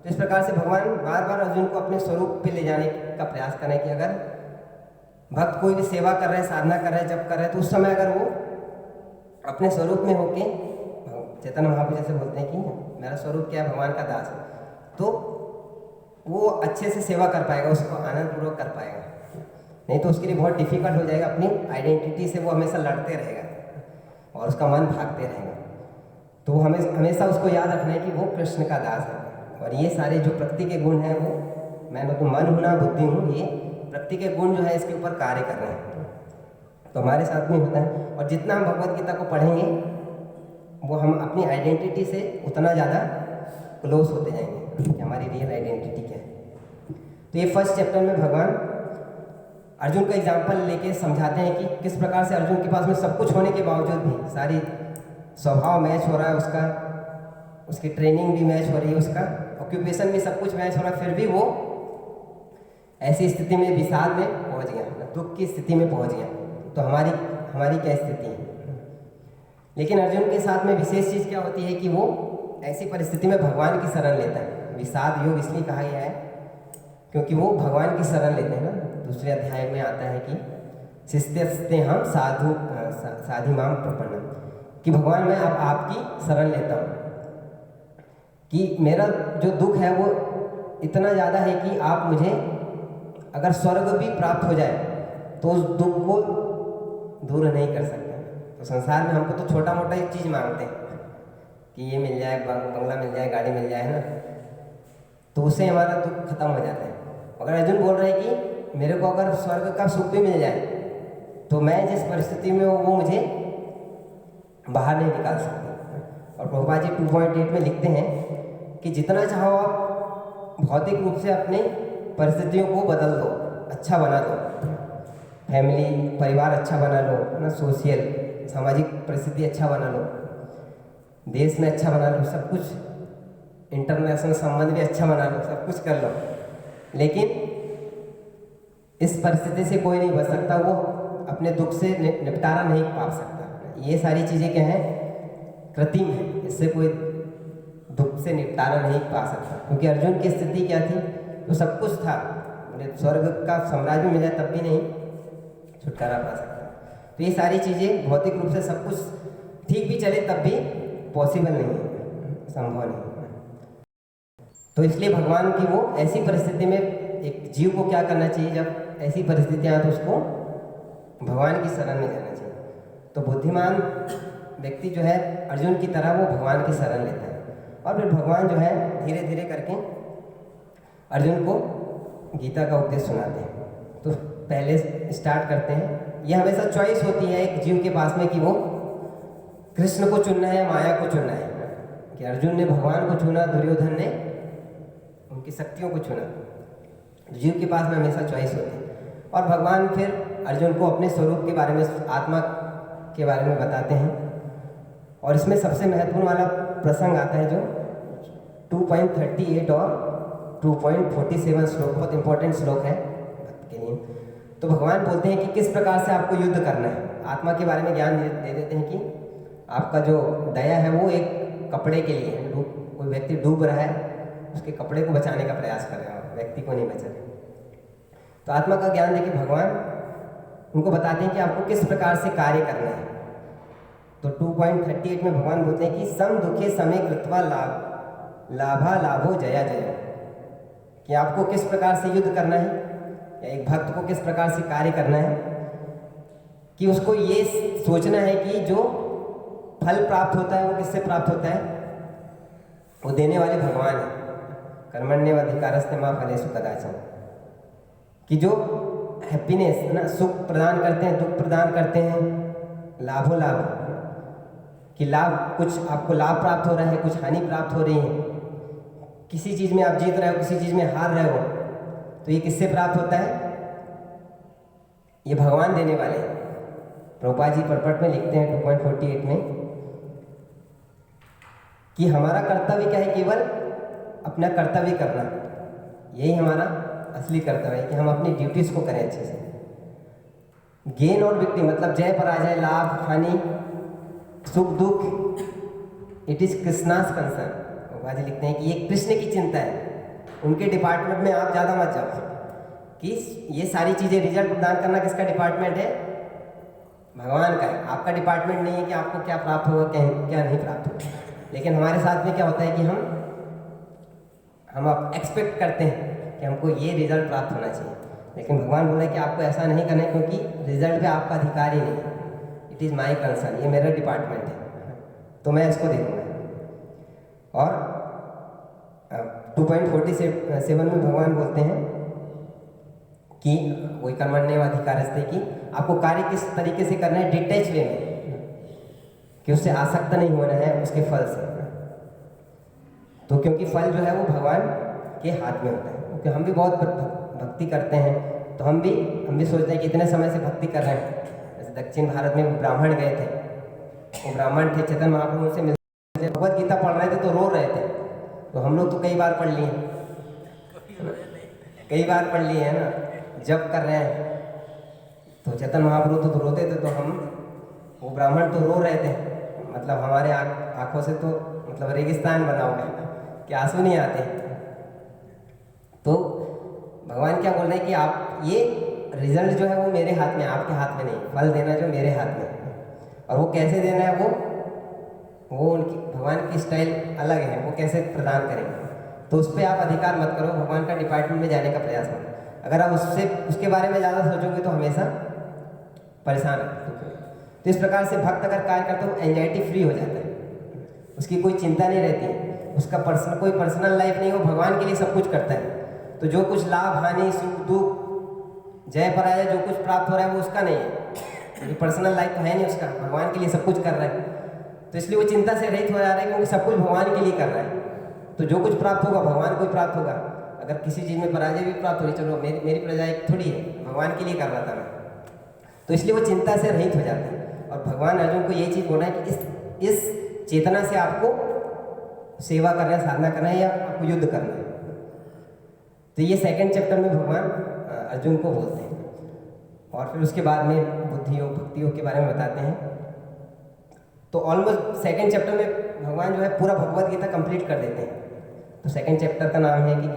S1: तो इस प्रकार से भगवान बार बार अर्जुन को अपने स्वरूप पे ले जाने का प्रयास करें कि अगर भक्त कोई भी सेवा कर रहे हैं, साधना कर रहे हैं, जप कर रहे हैं, तो उस समय अगर वो अपने स्वरूप में होके, चैतन्य महाप्रभु जैसे बोलते हैं कि मेरा स्वरूप क्या है, भगवान का दास है, तो वो अच्छे से सेवा कर पाएगा, उसको आनंदपूर्वक कर पाएगा। नहीं तो उसके लिए बहुत डिफिकल्ट हो जाएगा, अपनी आइडेंटिटी से वो हमेशा लड़ते रहेगा और उसका मन भागते रहेगा। तो हमें हमेशा उसको याद रखना है कि वो कृष्ण का दास है। और ये सारे जो प्रकृति के गुण हैं, वो मैं तो मन हूँ ना बुद्धि हूँ, ये प्रकृति के गुण जो है इसके ऊपर कार्य कर रहे हैं, तो हमारे साथ में होता है। और जितना हम भगवत गीता को पढ़ेंगे वो हम अपनी आइडेंटिटी से उतना ज़्यादा क्लोज होते जाएंगे कि हमारी रियल आइडेंटिटी क्या है। तो ये फर्स्ट चैप्टर में भगवान अर्जुन का एग्जाम्पल लेके समझाते हैं कि किस प्रकार से अर्जुन के पास में सब कुछ होने के बावजूद भी, सारी स्वभाव मैच हो रहा है उसका, उसकी ट्रेनिंग भी मैच हो रही है, उसका ऑक्यूपेशन भी सब कुछ मैच हो रहा है, फिर भी वो ऐसी स्थिति में विषाद में पहुंच गया, दुख की स्थिति में पहुंच गया। तो हमारी क्या स्थिति है? लेकिन अर्जुन के साथ में विशेष चीज़ क्या होती है कि वो ऐसी परिस्थिति में भगवान की शरण लेता है। विषाद योग इसलिए कहा गया है क्योंकि वो भगवान की शरण लेते हैं ना। दूसरे अध्याय में आता है कि शिष्य हम साधु माम प्रपन्नम, कि भगवान मैं आपकी शरण लेता हूँ कि मेरा जो दुख है वो इतना ज़्यादा है कि आप मुझे अगर स्वर्ग भी प्राप्त हो जाए तो उस दुख को दूर नहीं कर सकते। तो संसार में हमको तो छोटा मोटा एक चीज़ मांगते हैं कि ये मिल जाए, बंगला मिल जाए, गाड़ी मिल जाए ना, तो उससे हमारा दुख खत्म हो जाता है। अगर अर्जुन बोल रहे हैं कि मेरे को अगर स्वर्ग का सुख भी मिल जाए तो मैं जिस परिस्थिति में हूँ वो मुझे बाहर नहीं निकाल सकती। और प्रभुपाद जी 2.8 में लिखते हैं कि जितना चाहो आप भौतिक रूप से अपनी परिस्थितियों को बदल दो, अच्छा बना दो, फैमिली परिवार अच्छा बना लो ना, सोशल सामाजिक परिस्थिति अच्छा बना लो, देश में अच्छा बना लो, सब कुछ, इंटरनेशनल संबंध भी अच्छा बना लो, सब कुछ कर लो, लेकिन इस परिस्थिति से कोई नहीं बच सकता, वो अपने दुख से निपटारा नहीं पा सकता। ये सारी चीज़ें क्या हैं, कृत्रिम है, इससे कोई दुख से निपटारा नहीं पा सकता। क्योंकि अर्जुन की स्थिति क्या थी, तो सब कुछ था, स्वर्ग का साम्राज्य मिल जाए तब भी नहीं छुटकारा पा सकता। तो ये सारी चीज़ें भौतिक रूप से सब कुछ ठीक भी चले तब भी पॉसिबल नहीं है, संभव नहीं है। तो इसलिए भगवान की वो ऐसी परिस्थिति में एक जीव को क्या करना चाहिए, जब ऐसी परिस्थितियाँ तो उसको भगवान की शरण में जाना चाहिए। तो बुद्धिमान व्यक्ति जो है अर्जुन की तरह वो भगवान की शरण लेता है, और फिर भगवान जो है धीरे धीरे करके अर्जुन को गीता का उपदेश सुनाते हैं। तो पहले स्टार्ट करते हैं, यह हमेशा चॉइस होती है एक जीव के पास में कि वो कृष्ण को चुनना है या माया को चुनना है। कि अर्जुन ने भगवान को चुना, दुर्योधन ने उनकी शक्तियों को चुना। जीव के पास में हमेशा चॉइस होती है, और भगवान फिर अर्जुन को अपने स्वरूप के बारे में, आत्मा के बारे में बताते हैं। और इसमें सबसे महत्वपूर्ण वाला प्रसंग आता है जो 2.38 और 2.47 श्लोक, बहुत इंपॉर्टेंट श्लोक है भक्त के लिए। तो भगवान बोलते हैं कि किस प्रकार से आपको युद्ध करना है। आत्मा के बारे में ज्ञान दे देते हैं कि आपका जो दया है वो एक कपड़े के लिए है, कोई व्यक्ति डूब रहा है, उसके कपड़े को बचाने का प्रयास कर रहे हो, व्यक्ति को नहीं बचा रहे। तो आत्मा का ज्ञान देके भगवान उनको बताते हैं कि आपको किस प्रकार से कार्य करना है। तो 2.38 में भगवान बोलते हैं कि सम दुखे समय कृत्वा लाभा लाभो जया जया, कि आपको किस प्रकार से युद्ध करना है, या एक भक्त को किस प्रकार से कार्य करना है, कि उसको ये सोचना है कि जो फल प्राप्त होता है वो किससे प्राप्त होता है, वो देने वाले भगवान है। कर्मण्येवाधिकारस्ते मा फलेषु कदाचन, कि जो हैप्पीनेस ना, सुख प्रदान करते हैं, दुख प्रदान करते हैं, लाभो लाभ, कि लाभ, कुछ आपको लाभ प्राप्त हो रहा है, कुछ हानि प्राप्त हो रही है, किसी चीज़ में आप जीत रहे हो, किसी चीज़ में हार रहे हो, तो ये किससे प्राप्त होता है, ये भगवान देने वाले हैं। प्रभुपाद जी परपट में लिखते हैं 2.48 में कि हमारा कर्तव्य क्या है, केवल अपना कर्तव्य करना, यही हमारा असली कर्तव्य है कि हम अपनी ड्यूटीज को करें अच्छे से। गेन और विक्टी मतलब जय पराजय, लाभ हानि, सुख दुख, it is Krishna's concern. Prabhupada ji लिखते हैं कि ये कृष्ण की चिंता है, उनके डिपार्टमेंट में आप ज़्यादा मत जाओ, कि ये सारी चीज़ें रिजल्ट प्रदान करना किसका डिपार्टमेंट है, भगवान का है। आपका डिपार्टमेंट नहीं है कि आपको क्या प्राप्त होगा, क्या नहीं प्राप्त होगा। लेकिन हमारे साथ में क्या होता है कि हम आप एक्सपेक्ट करते हैं कि हमको ये रिजल्ट प्राप्त होना चाहिए, लेकिन भगवान बोले कि आपको ऐसा नहीं करना है, क्योंकि रिजल्ट पे आपका अधिकार ही नहीं है। इट इज़ माई कंसर्न, ये मेरा डिपार्टमेंट है, तो मैं इसको देखूँगा। और 2.47 में भगवान बोलते हैं कि वही कर्मण्येवाधिकारस्ते, कि आपको कार्य किस तरीके से करना है, डिटैच वे में, कि उससे आसक्त नहीं होना है उसके फल से। तो क्योंकि फल जो है वो भगवान के हाथ में होता है। क्योंकि हम भी बहुत भक्ति करते हैं, तो हम भी सोचते हैं कि इतने समय से भक्ति कर रहे हैं। जैसे दक्षिण भारत में ब्राह्मण गए थे, वो ब्राह्मण थे, चेतन महाप्रभु से मिलते, भगवत गीता पढ़ रहे थे तो रो रहे थे। तो हम लोग तो कई बार पढ़ लिए हैं ना, जब कर रहे हैं, तो चेतन महाप्रभु तो रोते थे, तो हम, वो ब्राह्मण तो रो रहे थे, मतलब हमारे आंखों से तो मतलब रेगिस्तान बना हुआ है कि आंसू नहीं आते। तो भगवान क्या बोल रहे हैं कि आप, ये रिजल्ट जो है वो मेरे हाथ में, आपके हाथ में नहीं, फल देना जो मेरे हाथ में, और वो कैसे देना है, वो उनकी भगवान की स्टाइल अलग है, वो कैसे प्रदान करेंगे। तो उस पर आप अधिकार मत करो, भगवान का डिपार्टमेंट में जाने का प्रयास करो। अगर आप उसके बारे में ज़्यादा सोचोगे तो हमेशा परेशान रहोगे। तो इस प्रकार से भक्त अगर कार्य करता है वो एंजाइटी फ्री हो जाता है, उसकी कोई चिंता नहीं रहती है, उसका कोई पर्सनल लाइफ नहीं, वो भगवान के लिए सब कुछ करता है। तो जो कुछ लाभ हानि, सुख दुख, जय पराजय, जो कुछ प्राप्त हो रहा है वो उसका नहीं है, क्योंकि पर्सनल लाइफ तो है नहीं उसका, भगवान के लिए सब कुछ कर रहा है। तो इसलिए वो चिंता से रहित हो जा रहा है, क्योंकि सब कुछ भगवान के लिए कर रहा है। तो जो कुछ प्राप्त होगा भगवान को ही प्राप्त होगा। अगर किसी चीज़ में पराजय भी प्राप्त हो रही, चलो मेरी प्रजा एक थोड़ी है, भगवान के लिए कर रहा था मैं, तो इसलिए वो चिंता से रहित हो जाते हैं। और भगवान अर्जुन को ये चीज़ बोला है कि इस चेतना से आपको सेवा करना है, साधना करना है, या आपको युद्ध करना है। तो ये सेकंड चैप्टर में भगवान अर्जुन को बोलते हैं। और फिर उसके बाद में बुद्धि योग, भक्ति योग के बारे में बताते हैं। तो ऑलमोस्ट सेकंड चैप्टर में भगवान जो है पूरा भगवत गीता कंप्लीट कर देते हैं। तो सेकंड चैप्टर का नाम है कि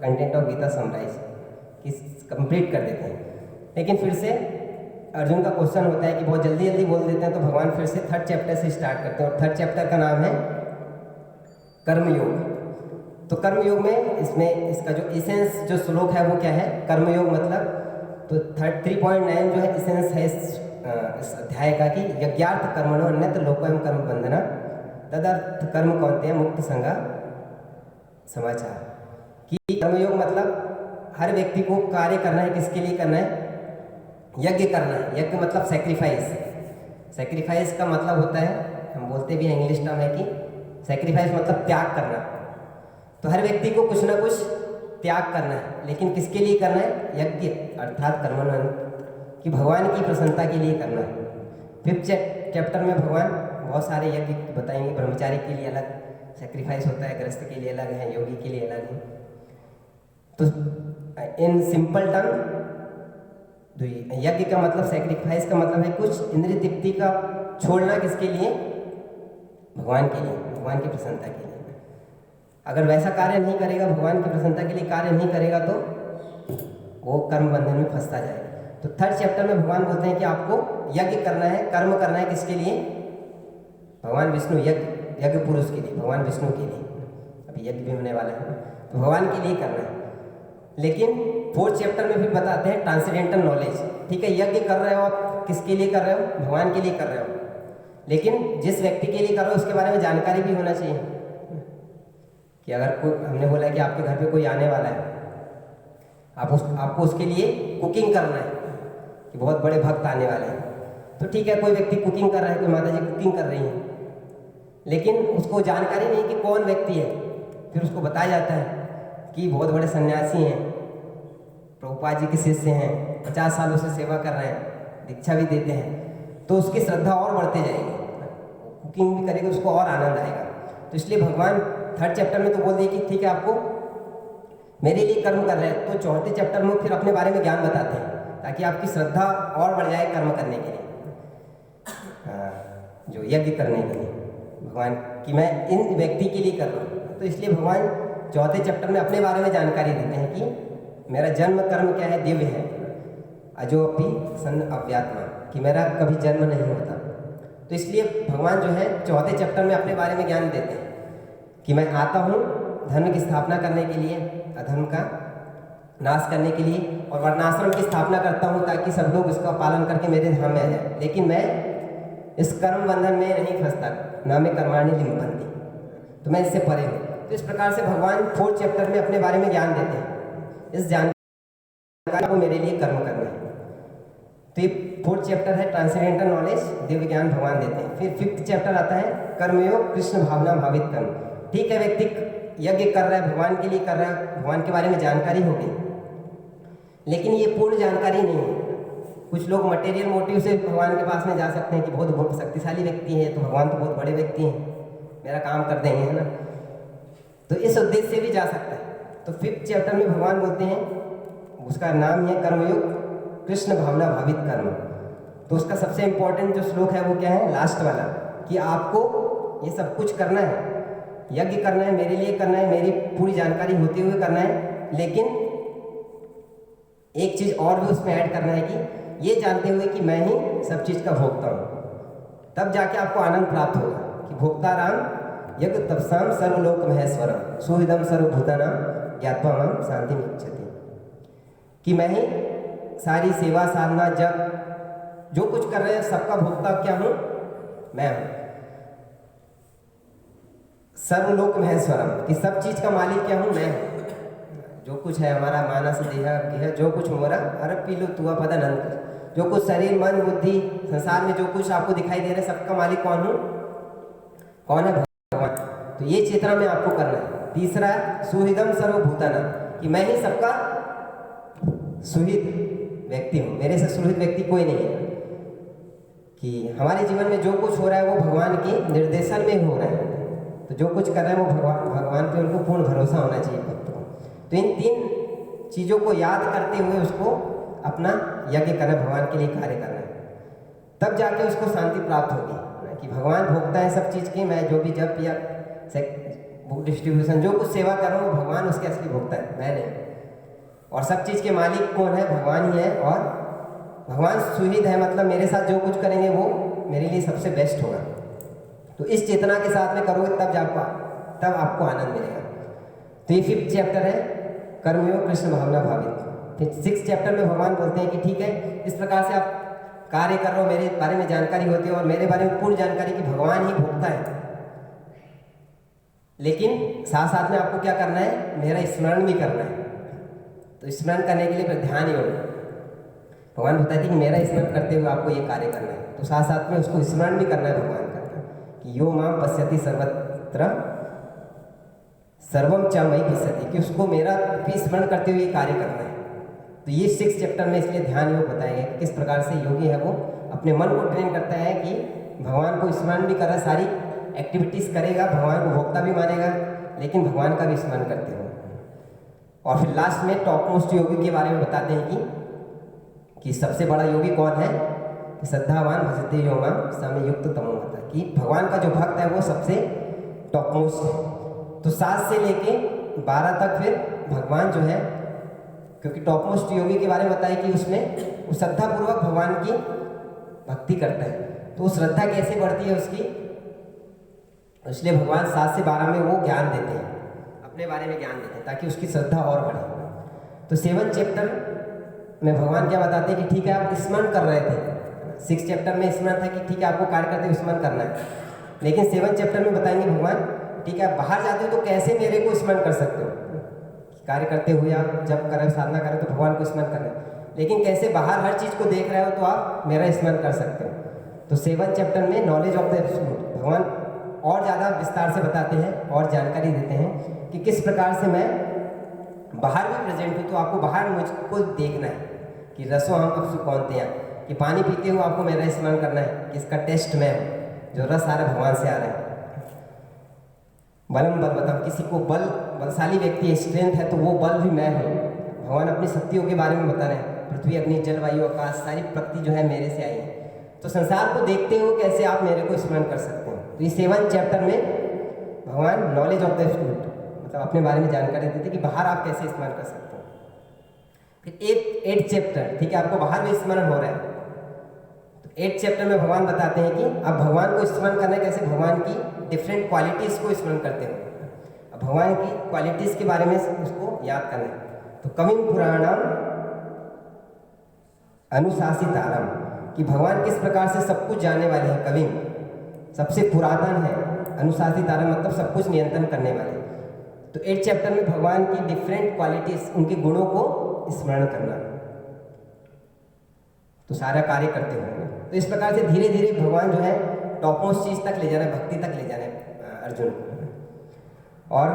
S1: कंटेंट ऑफ गीता समराइज, कि कंप्लीट कर देते हैं। लेकिन फिर से अर्जुन का क्वेश्चन होता है कि बहुत जल्दी जल्दी बोल देते हैं, तो भगवान फिर से थर्ड चैप्टर से स्टार्ट करते हैं। और थर्ड चैप्टर का नाम है कर्मयोग। तो कर्मयोग में इसमें इसका जो इसेंस जो श्लोक है वो क्या है, कर्मयोग मतलब, तो 3.9 जो है इसेंस है इस अध्याय का, कि यज्ञार्थ कर्मणो अन्यत्र लोकोयम कर्म बंधना तदर्थ कर्म कौन्तेय मुक्त संगा समाचार। कि कर्मयोग मतलब हर व्यक्ति को कार्य करना है, किसके लिए करना है, यज्ञ करना है। यज्ञ मतलब सेक्रीफाइस। सेक्रीफाइस का मतलब होता है, हम बोलते भी हैं इंग्लिश टर्म है कि सेक्रीफाइस मतलब त्याग करना। तो हर व्यक्ति को कुछ ना कुछ त्याग करना है, लेकिन किसके लिए करना है, यज्ञ अर्थात कर्मण, कि भगवान की प्रसन्नता के लिए करना है। फिफ्थ चैप्टर में भगवान बहुत सारे यज्ञ बताएंगे। ब्रह्मचारी के लिए अलग सेक्रीफाइस होता है, गृहस्थ के लिए अलग है, योगी के लिए अलग है। तो इन सिंपल टर्म, यज्ञ का मतलब, सेक्रीफाइस का मतलब है कुछ इंद्रिय तृप्ति का छोड़ना, किसके लिए, भगवान के लिए, भगवान की प्रसन्नता के लिए। अगर वैसा कार्य नहीं करेगा, भगवान की प्रसन्नता के लिए कार्य नहीं करेगा, तो वो कर्म बंधन में फंसता जाएगा। तो थर्ड चैप्टर में भगवान बोलते हैं कि आपको यज्ञ करना है, कर्म करना है, किसके लिए, भगवान विष्णु, यज्ञ पुरुष के लिए, भगवान विष्णु के लिए। अभी यज्ञ भी होने वाला है, तो भगवान के लिए करना है। लेकिन फोर्थ चैप्टर में फिर बताते हैं ट्रांसेंडेंटल नॉलेज। ठीक है, यज्ञ कर रहे हो आप, किसके लिए कर रहे हो, भगवान के लिए कर रहे हो, लेकिन जिस व्यक्ति के लिए कर रहे हो उसके बारे में जानकारी भी होना चाहिए। कि अगर कोई, हमने बोला कि आपके घर पे कोई आने वाला है, आपको उसके लिए कुकिंग करना है, कि बहुत बड़े भक्त आने वाले हैं, तो ठीक है, कोई व्यक्ति कुकिंग कर रहा है, कोई माता जी कुकिंग कर रही हैं, लेकिन उसको जानकारी नहीं कि कौन व्यक्ति है। फिर उसको बताया जाता है कि बहुत बड़े सन्यासी हैं, प्रभुपाद जी के शिष्य हैं, 50 सालों से सेवा कर रहे हैं, दीक्षा भी देते हैं, तो उसकी श्रद्धा और बढ़ते जाएगी, कुकिंग भी करेगा, उसको और आनंद आएगा। तो इसलिए भगवान थर्ड चैप्टर में तो बोल दिए कि ठीक है, आपको मेरे लिए कर्म कर रहे हैं। तो चौथे चैप्टर में फिर अपने बारे में ज्ञान बताते हैं, ताकि आपकी श्रद्धा और बढ़ जाए कर्म करने के लिए, जो यज्ञ करने के लिए, भगवान की मैं इन व्यक्ति के लिए कर रहा हूँ। तो इसलिए भगवान चौथे चैप्टर में अपने बारे में जानकारी देते हैं कि मेरा जन्म कर्म क्या है, दिव्य है, अजोपि सन अव्यात्मा, कि मेरा कभी जन्म नहीं होता। तो इसलिए भगवान जो है चौथे चैप्टर में अपने बारे में ज्ञान देते हैं कि मैं आता हूँ धर्म की स्थापना करने के लिए, अधर्म का नाश करने के लिए, और वर्णाश्रम की स्थापना करता हूँ ताकि सब लोग इसका पालन करके मेरे धाम में आ जाए। लेकिन मैं इस कर्म बंधन में नहीं फंसता, ना मैं कर्माणि लिम्पन्ति, तो मैं इससे परे हूँ। तो इस प्रकार से भगवान फोर्थ चैप्टर में अपने बारे में ज्ञान देते हैं। इस जानकारी को मेरे लिए कर्म करना है। तो ये फोर्थ चैप्टर है ट्रांसेंडेंटल नॉलेज, दिव्य ज्ञान भगवान देते हैं। फिर फिफ्थ चैप्टर आता है कर्मयोग, कृष्ण भावना भावित कर्म। ठीक है, व्यक्ति यज्ञ कर रहा है, भगवान के लिए कर रहा है, भगवान के बारे में जानकारी होगी, लेकिन ये पूर्ण जानकारी नहीं है। कुछ लोग मटेरियल मोटिव से भगवान के पास में जा सकते हैं कि बहुत शक्तिशाली व्यक्ति है, तो भगवान तो बहुत बड़े व्यक्ति हैं, मेरा काम कर देंगे, है ना। तो इस उद्देश्य से भी जा सकता है। तो फिफ्थ चैप्टर में भगवान बोलते हैं, उसका नाम है कर्मयोग, कृष्ण भावना भावित कर्म। तो उसका सबसे इंपॉर्टेंट जो श्लोक है वो क्या है, लास्ट वाला, कि आपको ये सब कुछ करना है, यज्ञ करना है, मेरे लिए करना है, मेरी पूरी जानकारी होते हुए करना है, लेकिन एक चीज़ और भी उसमें ऐड करना है कि ये जानते हुए कि मैं ही सब चीज़ का भोक्ता हूँ। तब जाके आपको आनंद प्राप्त होगा कि भोक्ता राम यज्ञ तपसाम सर्वलोक महेश्वरम सुविदम सर्वभूतानां ज्ञात्वा मां शांति इच्छति, कि मैं ही सारी सेवा साधना जब जो कुछ कर रहे हैं सबका भोक्ता क्या हूँ, मैं हूँ। सर्वलोक महेश्वरम, कि सब चीज़ का मालिक क्या हूँ, मैं हूँ। जो कुछ है हमारा मानस देह, जो कुछ हमारा हर पीलो तुआ पदानंद, जो कुछ शरीर मन बुद्धि संसार में जो कुछ आपको दिखाई दे रहा है सबका मालिक कौन हूँ, कौन है? भगवान। तो ये चेतना में आपको करना है। तीसरा सुहृदम सर्वभूतानां, कि मैं ही सबका सुहृद व्यक्ति हूँ, मेरे से सुहृद व्यक्ति कोई नहीं है। कि हमारे जीवन में जो कुछ हो रहा है वो भगवान के निर्देशन में हो रहा है, तो जो कुछ कर रहे हैं वो भगवान पे उनको पूर्ण भरोसा होना चाहिए भक्त को। तो इन 3 चीज़ों को याद करते हुए उसको अपना यज्ञ करना, भगवान के लिए कार्य करना है, तब जाके उसको शांति प्राप्त होगी। कि भगवान भोगता है सब चीज़ की, मैं जो भी जप या बुक डिस्ट्रीब्यूशन जो कुछ सेवा कर रहा हूँ भगवान उसके असली भोगता है, मैं नहीं। और सब चीज़ के मालिक कौन है? भगवान ही है। और भगवान सुहृद है, मतलब मेरे साथ जो कुछ करेंगे वो मेरे लिए सबसे बेस्ट होगा। तो इस चेतना के साथ में करोगे तब आपको आनंद मिलेगा। तो ये 5th चैप्टर है, कर्मयोग कृष्ण भावना भावित। फिर 6th चैप्टर में भगवान बोलते हैं कि ठीक है, इस प्रकार से आप कार्य कर रहे हो, मेरे बारे में जानकारी होती है और मेरे बारे में पूर्ण जानकारी कि भगवान ही भोगता है, लेकिन साथ साथ में आपको क्या करना है? मेरा स्मरण भी करना है। तो स्मरण करने के लिए फिर ध्यान योग, भगवान बताते हैं कि मेरा स्मरण करते हुए आपको ये कार्य करना है। तो साथ साथ में उसको स्मरण भी करना है भगवान का, कि यो माम पश्यति सर्वत्र सर्वम च मयि पश्यति, कि उसको मेरा भी स्मरण करते हुए कार्य करना है। तो ये 6th चैप्टर में इसलिए ध्यान योग बताया गया कि किस प्रकार से योगी है वो अपने मन को ट्रेन करता है कि भगवान को स्मरण भी कर रहा, सारी एक्टिविटीज़ करेगा, भगवान को भोक्ता भी मानेगा, लेकिन भगवान का भी स्मरण करते हो। और फिर लास्ट में टॉप मोस्ट योगी के बारे में बताते हैं कि सबसे बड़ा योगी कौन है? कि श्रद्धावान भजते यो माम समय युक्त तमो मता, कि भगवान का जो भक्त है वो सबसे टॉप मोस्ट है। तो 7 से लेके 12 तक फिर भगवान जो है, क्योंकि टॉप मोस्ट योगी के बारे में बताया कि उसमें वो श्रद्धापूर्वक भगवान की भक्ति करता है। तो वो श्रद्धा कैसे बढ़ती है उसकी, इसलिए भगवान 7 से 12 में वो ज्ञान देते हैं, अपने बारे में ज्ञान देते हैं ताकि उसकी श्रद्धा और बढ़े। तो 7th चैप्टर में भगवान क्या बताते हैं कि ठीक है आप स्मरण कर रहे थे, 6th चैप्टर में स्मरण था कि ठीक है आपको कार्य करते हुए स्मरण करना है, लेकिन 7th चैप्टर में बताएंगे भगवान ठीक है आप बाहर जाते हो तो कैसे मेरे को स्मरण कर सकते हो। कार्य करते हुए आप जब करें साधना करें तो भगवान को स्मरण करें, लेकिन कैसे बाहर हर चीज़ को देख रहे हो तो आप मेरा स्मरण कर सकते हो। तो 7th चैप्टर में नॉलेज ऑफ द एब्सोल्यूट भगवान और ज़्यादा विस्तार से बताते हैं और जानकारी देते हैं कि किस प्रकार से मैं बाहर भी प्रेजेंट हूँ, तो आपको बाहर मुझको देखना है कि रसो हम अब सुकौनते हैं, कि पानी पीते हुए आपको मेरा स्मरण करना है कि इसका टेस्ट मैं हूँ, जो रस आ रहा है भगवान से आ रहा है। बलम बल बताओ, किसी को बलशाली व्यक्ति है, स्ट्रेंथ है, तो वो बल भी मैं हूँ। भगवान अपनी शक्तियों के बारे में बता रहे हैं, पृथ्वी अग्नि जल वायु आकाश सारी प्रकृति जो है मेरे से आई है। तो संसार को देखते हुए कैसे आप मेरे को स्मरण कर सकते हैं। तो ये 7th चैप्टर में भगवान नॉलेज ऑफ द एब्सोल्यूट मतलब अपने बारे में जानकारी देते कि बाहर आप कैसे स्मरण कर सकते हो। फिर 8th चैप्टर, ठीक है आपको बाहर भी स्मरण हो रहा है, तो 8th चैप्टर में भगवान बताते हैं कि अब भगवान को स्मरण करना कैसे, भगवान की डिफरेंट क्वालिटीज़ को स्मरण करते हो। अब भगवान की क्वालिटीज़ के बारे में उसको याद करना है। तो कविम पुराणम अनुशासितारम, कि भगवान किस प्रकार से सब कुछ जानने वाले हैं, कविम सबसे पुरातन है, अनुशासितारम मतलब सब कुछ नियंत्रण करने वाले। तो 8th चैप्टर में भगवान की डिफरेंट क्वालिटीज उनके गुणों को स्मरण करना, तो सारा कार्य करते होंगे। तो इस प्रकार से धीरे धीरे भगवान जो है टॉप मोस्ट चीज तक ले जाना है, भक्ति तक ले जाना है अर्जुन को। और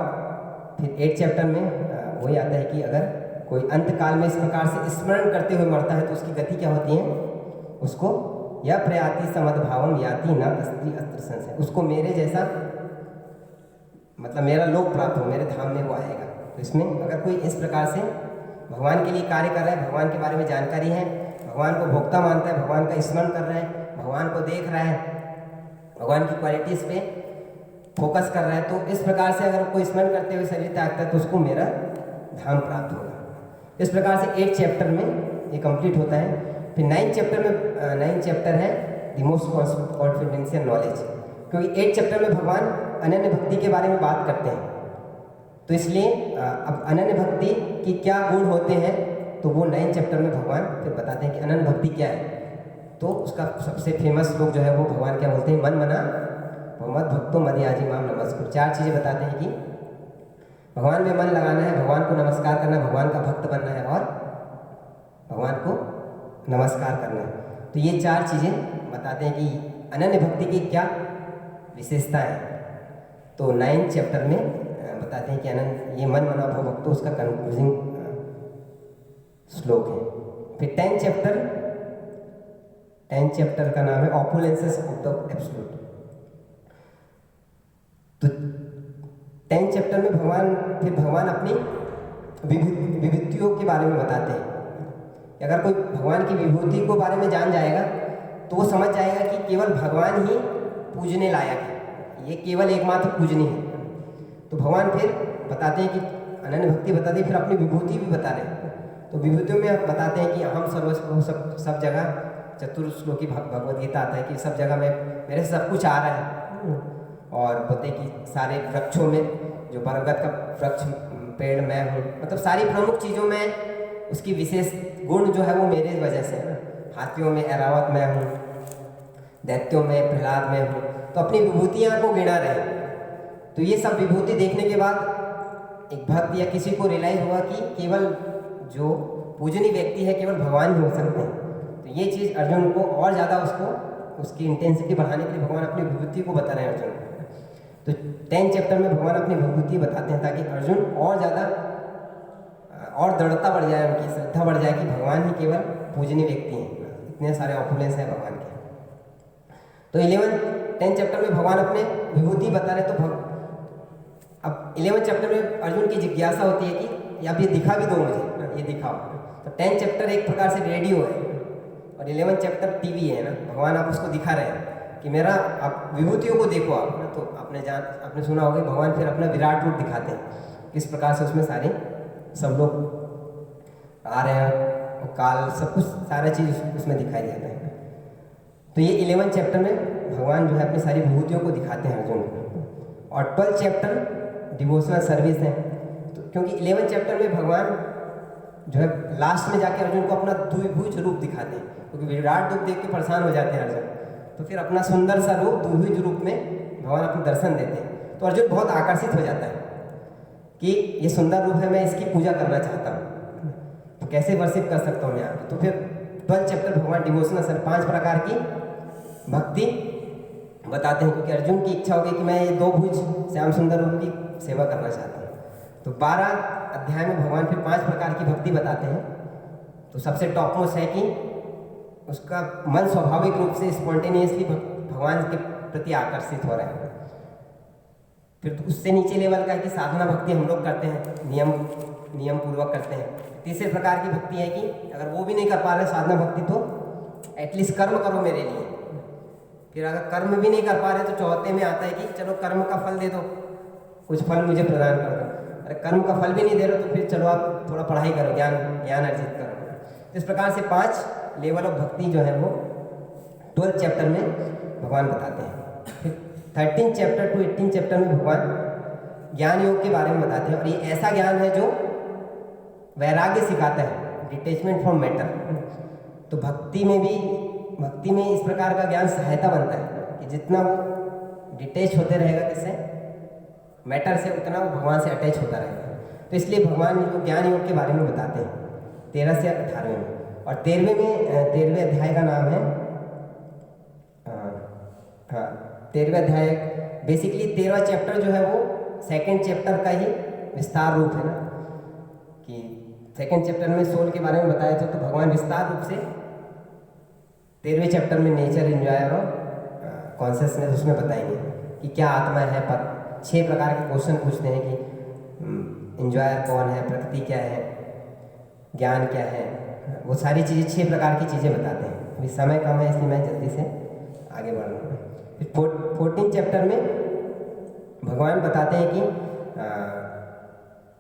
S1: फिर 8th चैप्टर में वही आता है कि अगर कोई अंत काल में इस प्रकार से स्मरण करते हुए मरता है तो उसकी गति क्या होती है, उसको या प्रयाति समद्भावम याति न अस्ति अस्त्र संशय, उसको मेरे जैसा मतलब मेरा लोक प्राप्त हो, मेरे धाम में वो आएगा। तो इसमें अगर कोई इस प्रकार से भगवान के लिए कार्य कर रहा है, भगवान के बारे में जानकारी है, भगवान को भोक्ता मानता है, भगवान का स्मरण कर रहा है, भगवान को देख रहा है, भगवान की क्वालिटीज़ पे फोकस कर रहा है, तो इस प्रकार से अगर कोई स्मरण करते हुए शरीर त्यागता है तो उसको मेरा धाम प्राप्त होगा। इस प्रकार से 8th चैप्टर में ये कंप्लीट होता है। फिर 9th चैप्टर में 9th चैप्टर है द मोस्ट कॉन्फिडेंशियल नॉलेज, क्योंकि 8th चैप्टर में भगवान अनन्य भक्ति के बारे में बात करते हैं। तो इसलिए अब अनन्य भक्ति की क्या गुण होते हैं तो वो 9th चैप्टर में भगवान फिर बताते हैं कि अनन्य भक्ति क्या है। तो उसका सबसे फेमस श्लोक जो है वो भगवान क्या बोलते हैं, मन मना मद भक्तो मदयाजी माम नमस्कार। 4 चीज़ें बताते हैं कि भगवान में मन लगाना है, भगवान को नमस्कार करना है, भगवान का भक्त बनना है और भगवान को नमस्कार करना है। तो ये 4 चीज़ें बताते हैं कि अनन्य भक्ति की क्या विशेषता है। तो 9 चैप्टर में बताते हैं कि अनंत ये मन मना भव भक्तो, उसका कंक्लूजिंग श्लोक है। फिर 10 चैप्टर का नाम है ऑपुलेंसेस ऑफ द एब्सोल्यूट। तो 10 चैप्टर में भगवान अपनी विभूतियों के बारे में बताते हैं। अगर कोई भगवान की विभूति को बारे में जान जाएगा तो वो समझ जाएगा कि केवल भगवान ही पूजने लायक है, ये केवल एकमात्र पूजनीय है। तो भगवान फिर बताते हैं कि अनन्य भक्ति बताते हैं, फिर अपनी विभूति भी बता रहे हैं। तो विभूतियों में बताते हैं कि हम सर्वस्व सब जगह, चतुर्श्लोकी भगवद गीता आता है कि सब जगह में मेरे सब कुछ आ रहा है। और बोलते हैं कि सारे वृक्षों में जो बरगद का वृक्ष पेड़ मैं हूँ, मतलब सारी प्रमुख चीज़ों में उसकी विशेष गुण जो है वो मेरे वजह से है ना। हाथियों में ऐरावत मैं हूँ, दैत्यों में प्रहलाद मैं हूँ। तो अपनी विभूतियाँ को गिना रहे। तो ये सब विभूति देखने के बाद एक भक्त या किसी को रियलाइज हुआ कि केवल जो पूजनीय व्यक्ति है केवल भगवान ही हो सकते हैं। तो ये चीज़ अर्जुन को और ज़्यादा उसकी इंटेंसिटी बढ़ाने के लिए भगवान अपनी विभूति को बता रहे हैं अर्जुन को। तो 10 चैप्टर में भगवान अपनी विभूति बताते हैं ताकि अर्जुन और ज़्यादा और दृढ़ता बढ़ जाए, उनकी श्रद्धा बढ़ जाए कि भगवान ही केवल पूजनीय व्यक्ति हैं। इतने सारे ऑपुलेंस हैं भगवान के। तो 10 चैप्टर में भगवान अपने विभूति बता रहे। तो अब 11 चैप्टर में अर्जुन की जिज्ञासा होती है कि अब ये दिखा भी दो मुझे, ये दिखाओ। तो 10 चैप्टर एक प्रकार से रेडियो है और 11 चैप्टर टीवी है ना। भगवान आप उसको दिखा रहे हैं कि मेरा आप विभूतियों को देखो आप ना। तो आपने सुना होगा भगवान फिर अपना विराट रूप दिखाते हैं, किस प्रकार से उसमें सारे सब लोग आ रहे हैं, काल सब कुछ सारा चीज़ उसमें दिखाई देता है। तो ये 11 चैप्टर में भगवान जो है अपनी सारी विभूतियों को दिखाते हैं अर्जुन को। और 12 चैप्टर डिवोशनल सर्विस है। तो क्योंकि 11 चैप्टर में भगवान जो है लास्ट में जाके अर्जुन को अपना द्विभुज रूप दिखाते हैं, क्योंकि विराट रूप देख के परेशान हो जाते हैं अर्जुन। तो फिर अपना सुंदर सा रूप द्विभुज रूप में भगवान अपने दर्शन देते हैं। तो अर्जुन बहुत आकर्षित हो जाता है कि ये सुंदर रूप है, मैं इसकी पूजा करना चाहता हूँ, तो कैसे वर्शिप कर सकता हूँ मैं आपकी। तो फिर 12 चैप्टर भगवान डिवोशनल सर 5 प्रकार की भक्ति बताते हैं, क्योंकि अर्जुन की इच्छा हो गई कि मैं ये 2 भुज श्याम सुंदर रूप की सेवा करना चाहता हूँ। तो 12 अध्याय में भगवान फिर 5 प्रकार की भक्ति बताते हैं। तो सबसे टॉप मोस्ट है कि उसका मन स्वाभाविक रूप से स्पॉन्टेनियसली भगवान के प्रति आकर्षित हो रहा है। फिर तो उससे नीचे लेवल का है कि साधना भक्ति हम लोग करते हैं, नियम पूर्वक करते हैं। तीसरे प्रकार की भक्ति है कि अगर वो भी नहीं कर पा रहे साधना भक्ति तो एटलीस्ट कर्म करो मेरे लिए। फिर अगर कर्म भी नहीं कर पा रहे तो चौथे में आता है कि चलो कर्म का फल दे दो, कुछ फल मुझे प्रदान कर दो। अगर कर्म का फल भी नहीं दे रहे तो फिर चलो आप थोड़ा पढ़ाई करो, ज्ञान अर्जित करो। इस प्रकार से 5 लेवल ऑफ भक्ति जो है वो 12 चैप्टर में भगवान बताते हैं। फिर 13 चैप्टर टू 18 चैप्टर में भगवान ज्ञान योग के बारे में बताते हैं। और ये ऐसा ज्ञान है जो वैराग्य सिखाता है, डिटैचमेंट फ्रॉम मैटर। तो भक्ति में इस प्रकार का ज्ञान सहायता बनता है कि जितना वो डिटैच होते रहेगा किससे, मैटर से, उतना वो भगवान से अटैच होता रहेगा। तो इसलिए भगवान जो ज्ञान योग के बारे में बताते हैं 13 से 18वें में। और 13वें अध्याय का नाम है 13वें अध्याय बेसिकली 13वां चैप्टर जो है वो 2nd चैप्टर का ही विस्तार रूप है ना। कि 2nd चैप्टर में सोल के बारे में बताया था, तो भगवान विस्तार रूप से 13वें चैप्टर में नेचर, एंजॉयर और कॉन्शियसनेस उसमें बताएंगे कि क्या आत्मा है। 6 प्रकार के क्वेश्चन पूछते हैं कि एंजॉयर कौन है, प्रकृति क्या है, ज्ञान क्या है, वो सारी चीज़ें 6 प्रकार की चीज़ें बताते हैं। अभी समय कम है इसलिए मैं जल्दी से आगे बढ़ रहा हूँ। फिर 14 चैप्टर में भगवान बताते हैं कि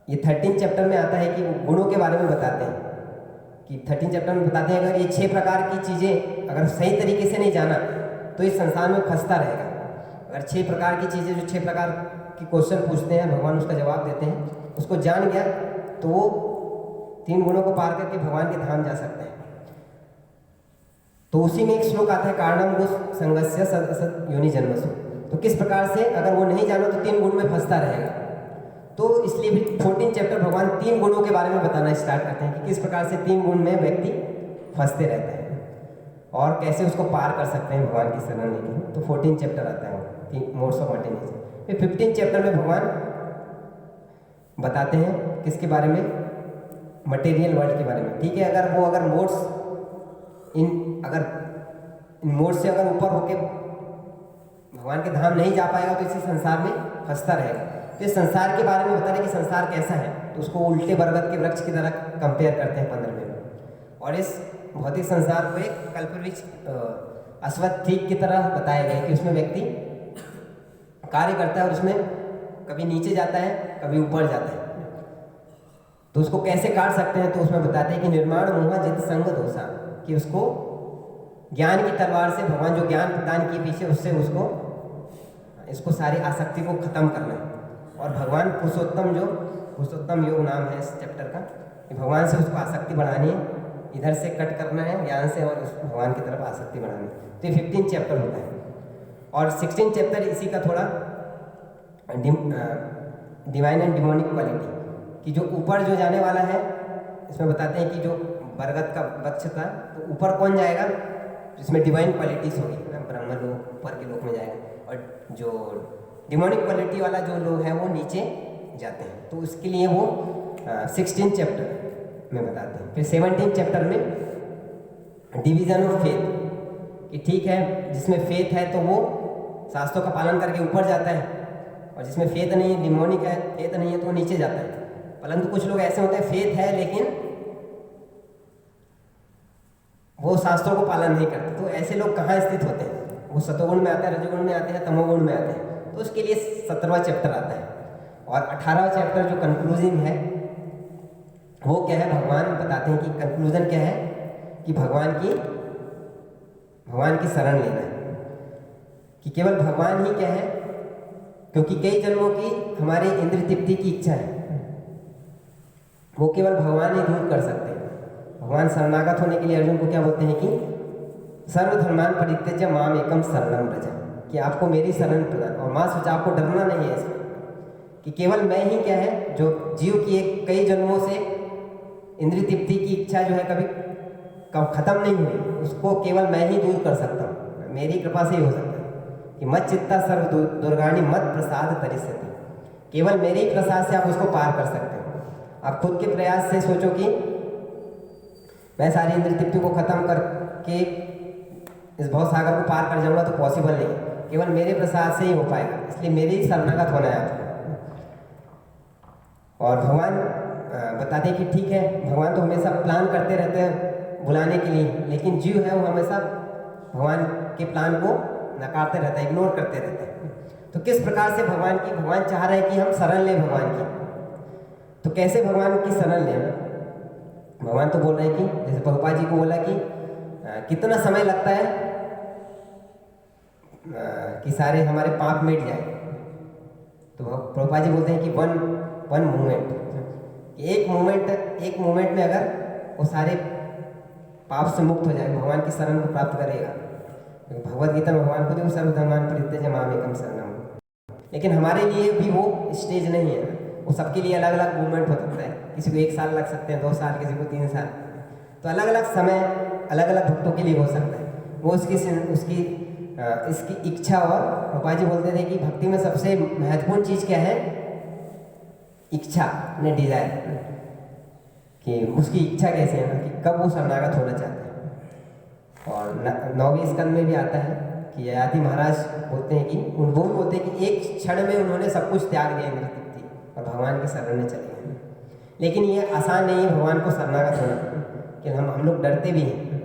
S1: ये 13 चैप्टर में आता है कि गुणों के बारे में बताते हैं कि 13 चैप्टर में बताते हैं अगर ये 6 प्रकार की चीज़ें अगर सही तरीके से नहीं जाना तो इस संसार में फंसता रहेगा। अगर 6 प्रकार की चीज़ें जो 6 प्रकार की क्वेश्चन पूछते हैं भगवान उसका जवाब देते हैं, उसको जान गया तो वो 3 गुणों को पार करके भगवान के धाम जा सकते हैं। तो उसी में एक श्लोक आता है कारणम गुण संगस्य सद योनि जन्मसु। तो किस प्रकार से अगर वो नहीं जाना तो 3 गुण में फंसता रहेगा। तो इसलिए भी 14 चैप्टर भगवान 3 गुणों के बारे में बताना स्टार्ट करते हैं कि किस प्रकार से 3 गुण में व्यक्ति फंसते रहते हैं और कैसे उसको पार कर सकते हैं भगवान की शरण लेके। तो 14 चैप्टर आता है 3 मोड्स ऑफ अटेनिंग। फिर 15 चैप्टर में भगवान बताते हैं किसके बारे में, मटेरियल वर्ल्ड के बारे में। ठीक है, अगर मोड्स इन मोड से अगर ऊपर होके भगवान के धाम नहीं जा पाएगा तो इसी संसार में फंसता रहेगा। तो इस संसार के बारे में बता रहे कि संसार कैसा है, तो उसको उल्टे बरगद के वृक्ष की तरह कंपेयर करते हैं 15वें में। और इस भौतिक संसार को एक कल्पवृक्ष अश्वत्थ की तरह बताया गया कि उसमें व्यक्ति कार्य करता है और उसमें कभी नीचे जाता है कभी ऊपर जाता है। तो उसको कैसे काट सकते हैं, तो उसमें बताते हैं कि निर्माण मोह जित संग दोषा, कि उसको ज्ञान की तलवार से, भगवान जो ज्ञान प्रदान किए पीछे, उससे इसको सारी आसक्ति को खत्म करना है। और भगवान पुरुषोत्तम योग नाम है इस चैप्टर का, कि भगवान से उसको आसक्ति बढ़ानी है, इधर से कट करना है ज्ञान से और उस भगवान की तरफ आसक्ति बढ़ानी है। तो ये 15 चैप्टर होता है। और 16 चैप्टर इसी का थोड़ा डिवाइन एंड डिमोनिक क्वालिटी, कि जो ऊपर जो जाने वाला है, इसमें बताते हैं कि जो बरगद का वृक्ष था, तो ऊपर कौन जाएगा, जिसमें डिवाइन क्वालिटीज होगी, ब्रह्म लोक ऊपर के लोक में जाएगा, और जो डिमोनिक क्वालिटी वाला जो लोग है वो नीचे जाते हैं। तो उसके लिए वो 16 चैप्टर में बताते हैं। फिर 17 चैप्टर में डिवीजन ऑफ फेथ, कि ठीक है जिसमें फेथ है तो वो शास्त्रों का पालन करके ऊपर जाता है, और जिसमें फेथ नहीं है, डिमोनिक है, फेथ नहीं है, तो वो नीचे जाता है। परंतु कुछ लोग ऐसे होते हैं फेथ है लेकिन वो शास्त्रों को पालन नहीं करते। तो ऐसे लोग कहाँ स्थित होते हैं, वो सतोगुण में आते हैं, रजोगुण में आते हैं, तमोगुण में आते हैं। तो उसके लिए 17वां चैप्टर आता है। और 18वां चैप्टर जो कंक्लूजिंग है वो क्या है, भगवान बताते हैं कि कंक्लूजन क्या है, कि भगवान की शरण लेना है, कि केवल भगवान ही क्या है, क्योंकि कई जन्मों की हमारे इंद्र तृप्ति की इच्छा है, वो केवल भगवान ही दूर कर सकते हैं। भगवान शरणागत होने के लिए अर्जुन को क्या बोलते हैं कि सर्वधर्मान परित्यज्य माम एकम शरणं व्रज, कि आपको मेरी शरण प्रदान। और मां सोचा आपको डरना नहीं है इसमें, कि केवल मैं ही क्या है, जो जीव की कई जन्मों से इंद्रिय तृप्ति की इच्छा जो है कभी खत्म नहीं हुई, उसको केवल मैं ही दूर कर सकता हूँ, मेरी कृपा से ही हो सकता है। कि मत चित्ता सर्व दुर्गाणी मत प्रसाद तरिष्यति, केवल मेरे ही प्रसाद से आप उसको पार कर सकते हो। आप खुद के प्रयास से सोचो कि मैं सारी इंद्रिय तृप्ति को खत्म करके इस भव सागर को पार कर जाऊंगा, तो पॉसिबल नहीं, केवल मेरे प्रसाद से ही हो पाएगा। इसलिए मेरे ही शरणागत होना है आपको। और भगवान बताते हैं कि ठीक है, भगवान तो हमेशा प्लान करते रहते हैं बुलाने के लिए, लेकिन जीव है वो हमेशा भगवान के प्लान को नकारते रहता है, इग्नोर करते रहते हैं। तो किस प्रकार से भगवान चाह रहे हैं कि हम शरण लें भगवान की। तो कैसे भगवान की शरण लें, भगवान तो बोल रहे हैं कि जैसे प्रभुपाद जी को बोला कि कितना समय लगता है कि सारे हमारे पाप मिट जाए। तो प्रभुपाद जी बोलते हैं कि वन मोमेंट, एक मोमेंट में अगर वो सारे पाप से मुक्त हो जाए, भगवान की शरण को प्राप्त करेगा। भगवद गीता में भगवान को देखो सर्वधर्मान परित्यज्य माम एकम शरणं। लेकिन हमारे लिए भी वो स्टेज नहीं है, वो सबके लिए अलग अलग मूवमेंट हो सकता है। किसी को 1 साल लग सकते हैं, 2 साल, किसी को 3 साल। तो अलग अलग समय अलग अलग भक्तों के लिए हो सकता है। वो इसकी इच्छा। और प्रभुपाद जी बोलते थे कि भक्ति में सबसे महत्वपूर्ण चीज़ क्या है, इच्छा ने डिजायर, कि उसकी इच्छा कैसे है ना, कि कब वो शरणागत होना चाहता है। और 9वें स्कंद में भी आता है कि ययाति महाराज बोलते हैं कि वो भी बोलते हैं कि एक क्षण में उन्होंने सब कुछ त्याग दिया इंद्रिय तृप्ति और भगवान के शरण में चले गए। लेकिन ये आसान नहीं है भगवान को शरणागत होना, कि हम लोग डरते भी हैं।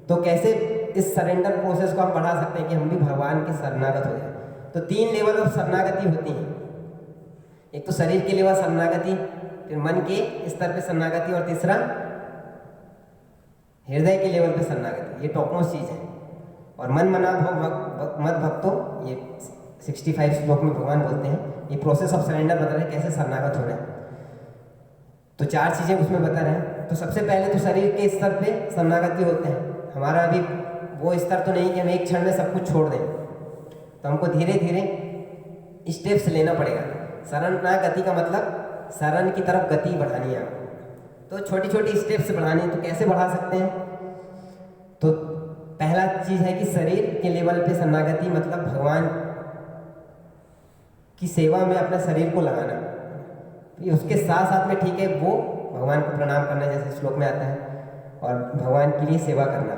S1: तो कैसे इस सरेंडर प्रोसेस को हम बढ़ा सकते हैं कि हम भी भगवान के शरणागत हो जाए। तो 3 लेवल ऑफ शरणागति होती है। एक तो शरीर के लेवल शरणागति, फिर मन के स्तर पे शरणागति, और तीसरा हृदय के लेवल पे शरणागति। ये टॉपमोस्ट चीज़ है। और मन मना भव मत भक्तो, ये 65 श्लोक में भगवान बोलते हैं। ये प्रोसेस ऑफ सरेंडर बता रहे हैं कैसे शरणागत होना है। तो 4 चीज़ें उसमें बता रहे हैं। तो सबसे पहले तो शरीर के स्तर पे शरणागति होते हैं। हमारा अभी वो स्तर तो नहीं कि हम एक क्षण में सब कुछ छोड़ दें, तो हमको धीरे धीरे स्टेप्स लेना पड़ेगा। शरणागति का मतलब शरण की तरफ गति बढ़ानी है। तो छोटी छोटी स्टेप्स बढ़ानी है। तो कैसे बढ़ा सकते हैं, तो पहला चीज़ है कि शरीर के लेवल पे शरणागति मतलब भगवान की सेवा में अपने शरीर को लगाना, फिर उसके साथ साथ में ठीक है वो भगवान को प्रणाम करना जैसे श्लोक में आता है, और भगवान के लिए सेवा करना।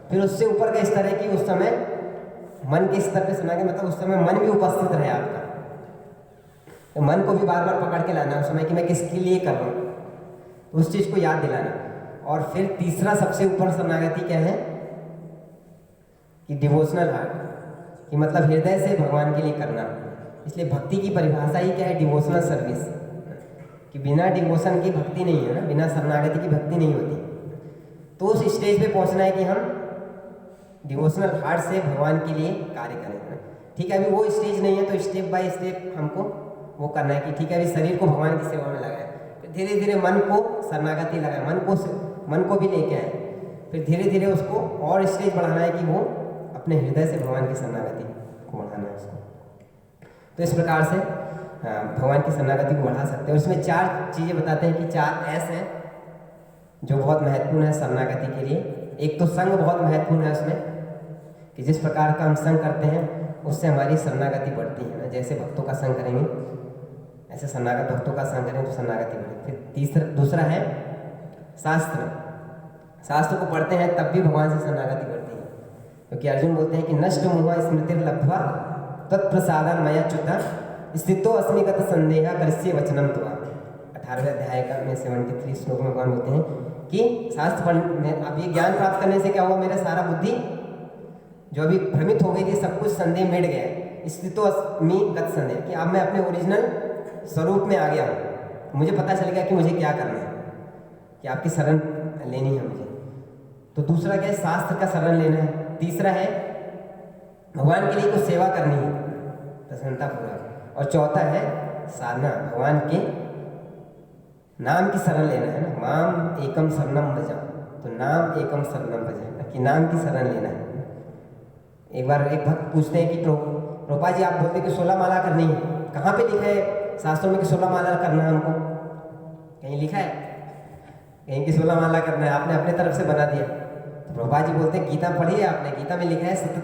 S1: फिर उससे ऊपर का स्तर है कि उस समय मन के स्तर पे सुना के मतलब उस समय मन भी उपस्थित रहे आपका, तो मन को भी बार बार पकड़ के लाना उस समय कि मैं किसके लिए कर रहा हूँ, तो उस चीज़ को याद दिलाना। और फिर तीसरा सबसे ऊपर शरणागति क्या है कि डिवोशनल हार्ट, कि मतलब हृदय से भगवान के लिए करना। इसलिए भक्ति की परिभाषा ही क्या है, डिवोशनल सर्विस, कि बिना डिवोशन की भक्ति नहीं है ना, बिना शरणागति की भक्ति नहीं होती। तो उस स्टेज पे पहुंचना है कि हम डिवोशनल हार्ट से भगवान के लिए कार्य करें। ठीक है, अभी वो स्टेज नहीं है तो स्टेप बाय स्टेप हमको वो करना है कि ठीक है अभी शरीर को भगवान की सेवा में लगाए, फिर धीरे धीरे मन को शरणागति लगाए, मन को भी लेके आए, फिर धीरे धीरे उसको और स्टेज बढ़ाना है कि वो अपने हृदय से भगवान की शरणागति को बढ़ाना है उसको। तो इस प्रकार से भगवान की शरणागति को बढ़ा सकते हैं। उसमें 4 चीज़ें बताते हैं कि 4 S हैं जो बहुत महत्वपूर्ण है शरणागति के लिए। एक तो संग बहुत महत्वपूर्ण है उसमें, कि जिस प्रकार का हम संग करते हैं उससे हमारी शरणागति बढ़ती है ना, जैसे भक्तों का संग करेंगे ऐसे शरणागत भक्तों का संग करेंगे तो शरणागति बढ़ेगी। फिर दूसरा है शास्त्र को पढ़ते हैं तब भी भगवान से शरणागति बढ़ती है, क्योंकि अर्जुन बोलते हैं कि नष्ट मोह स्मृति लब्ध्वा तत्प्रसादन मया च्युता स्थितो अस्मिगत संदेह करस्य वचनम त्वा। 18वें अध्याय का में 73 श्लोक में भगवान बोलते हैं कि शास्त्र पढ़ने अब ये ज्ञान प्राप्त करने से क्या हुआ, मेरा सारा बुद्धि जो अभी भ्रमित हो गई थी सब कुछ संदेह मिट गया। स्थितो अस्मिगत संदेह, कि अब मैं अपने ओरिजिनल स्वरूप में आ गया हूँ, मुझे पता चल गया कि मुझे क्या करना है, कि आपकी शरण लेनी है मुझे। तो दूसरा क्या है, शास्त्र का शरण लेना है। तीसरा है भगवान के लिए कुछ सेवा करनी है प्रसन्नता पूर्वक। और चौथा है साधना, भगवान के नाम की शरण लेना है ना, माम एकम शरणम भजा, तो नाम एकम शरणम भजा, कि नाम की शरण लेना है। एक बार एक भक्त पूछते हैं कि प्रोपा जी आप बोलते कि 16 माला करनी है, कहाँ पे लिखा है शास्त्रों में कि 16 माला करना है हमको, कहीं लिखा है कहीं कि 16 माला करना है, आपने अपने तरफ से बना दिया। तो प्रभुपाद जी बोलते हैं गीता पढ़ी है आपने, गीता में लिखा है 77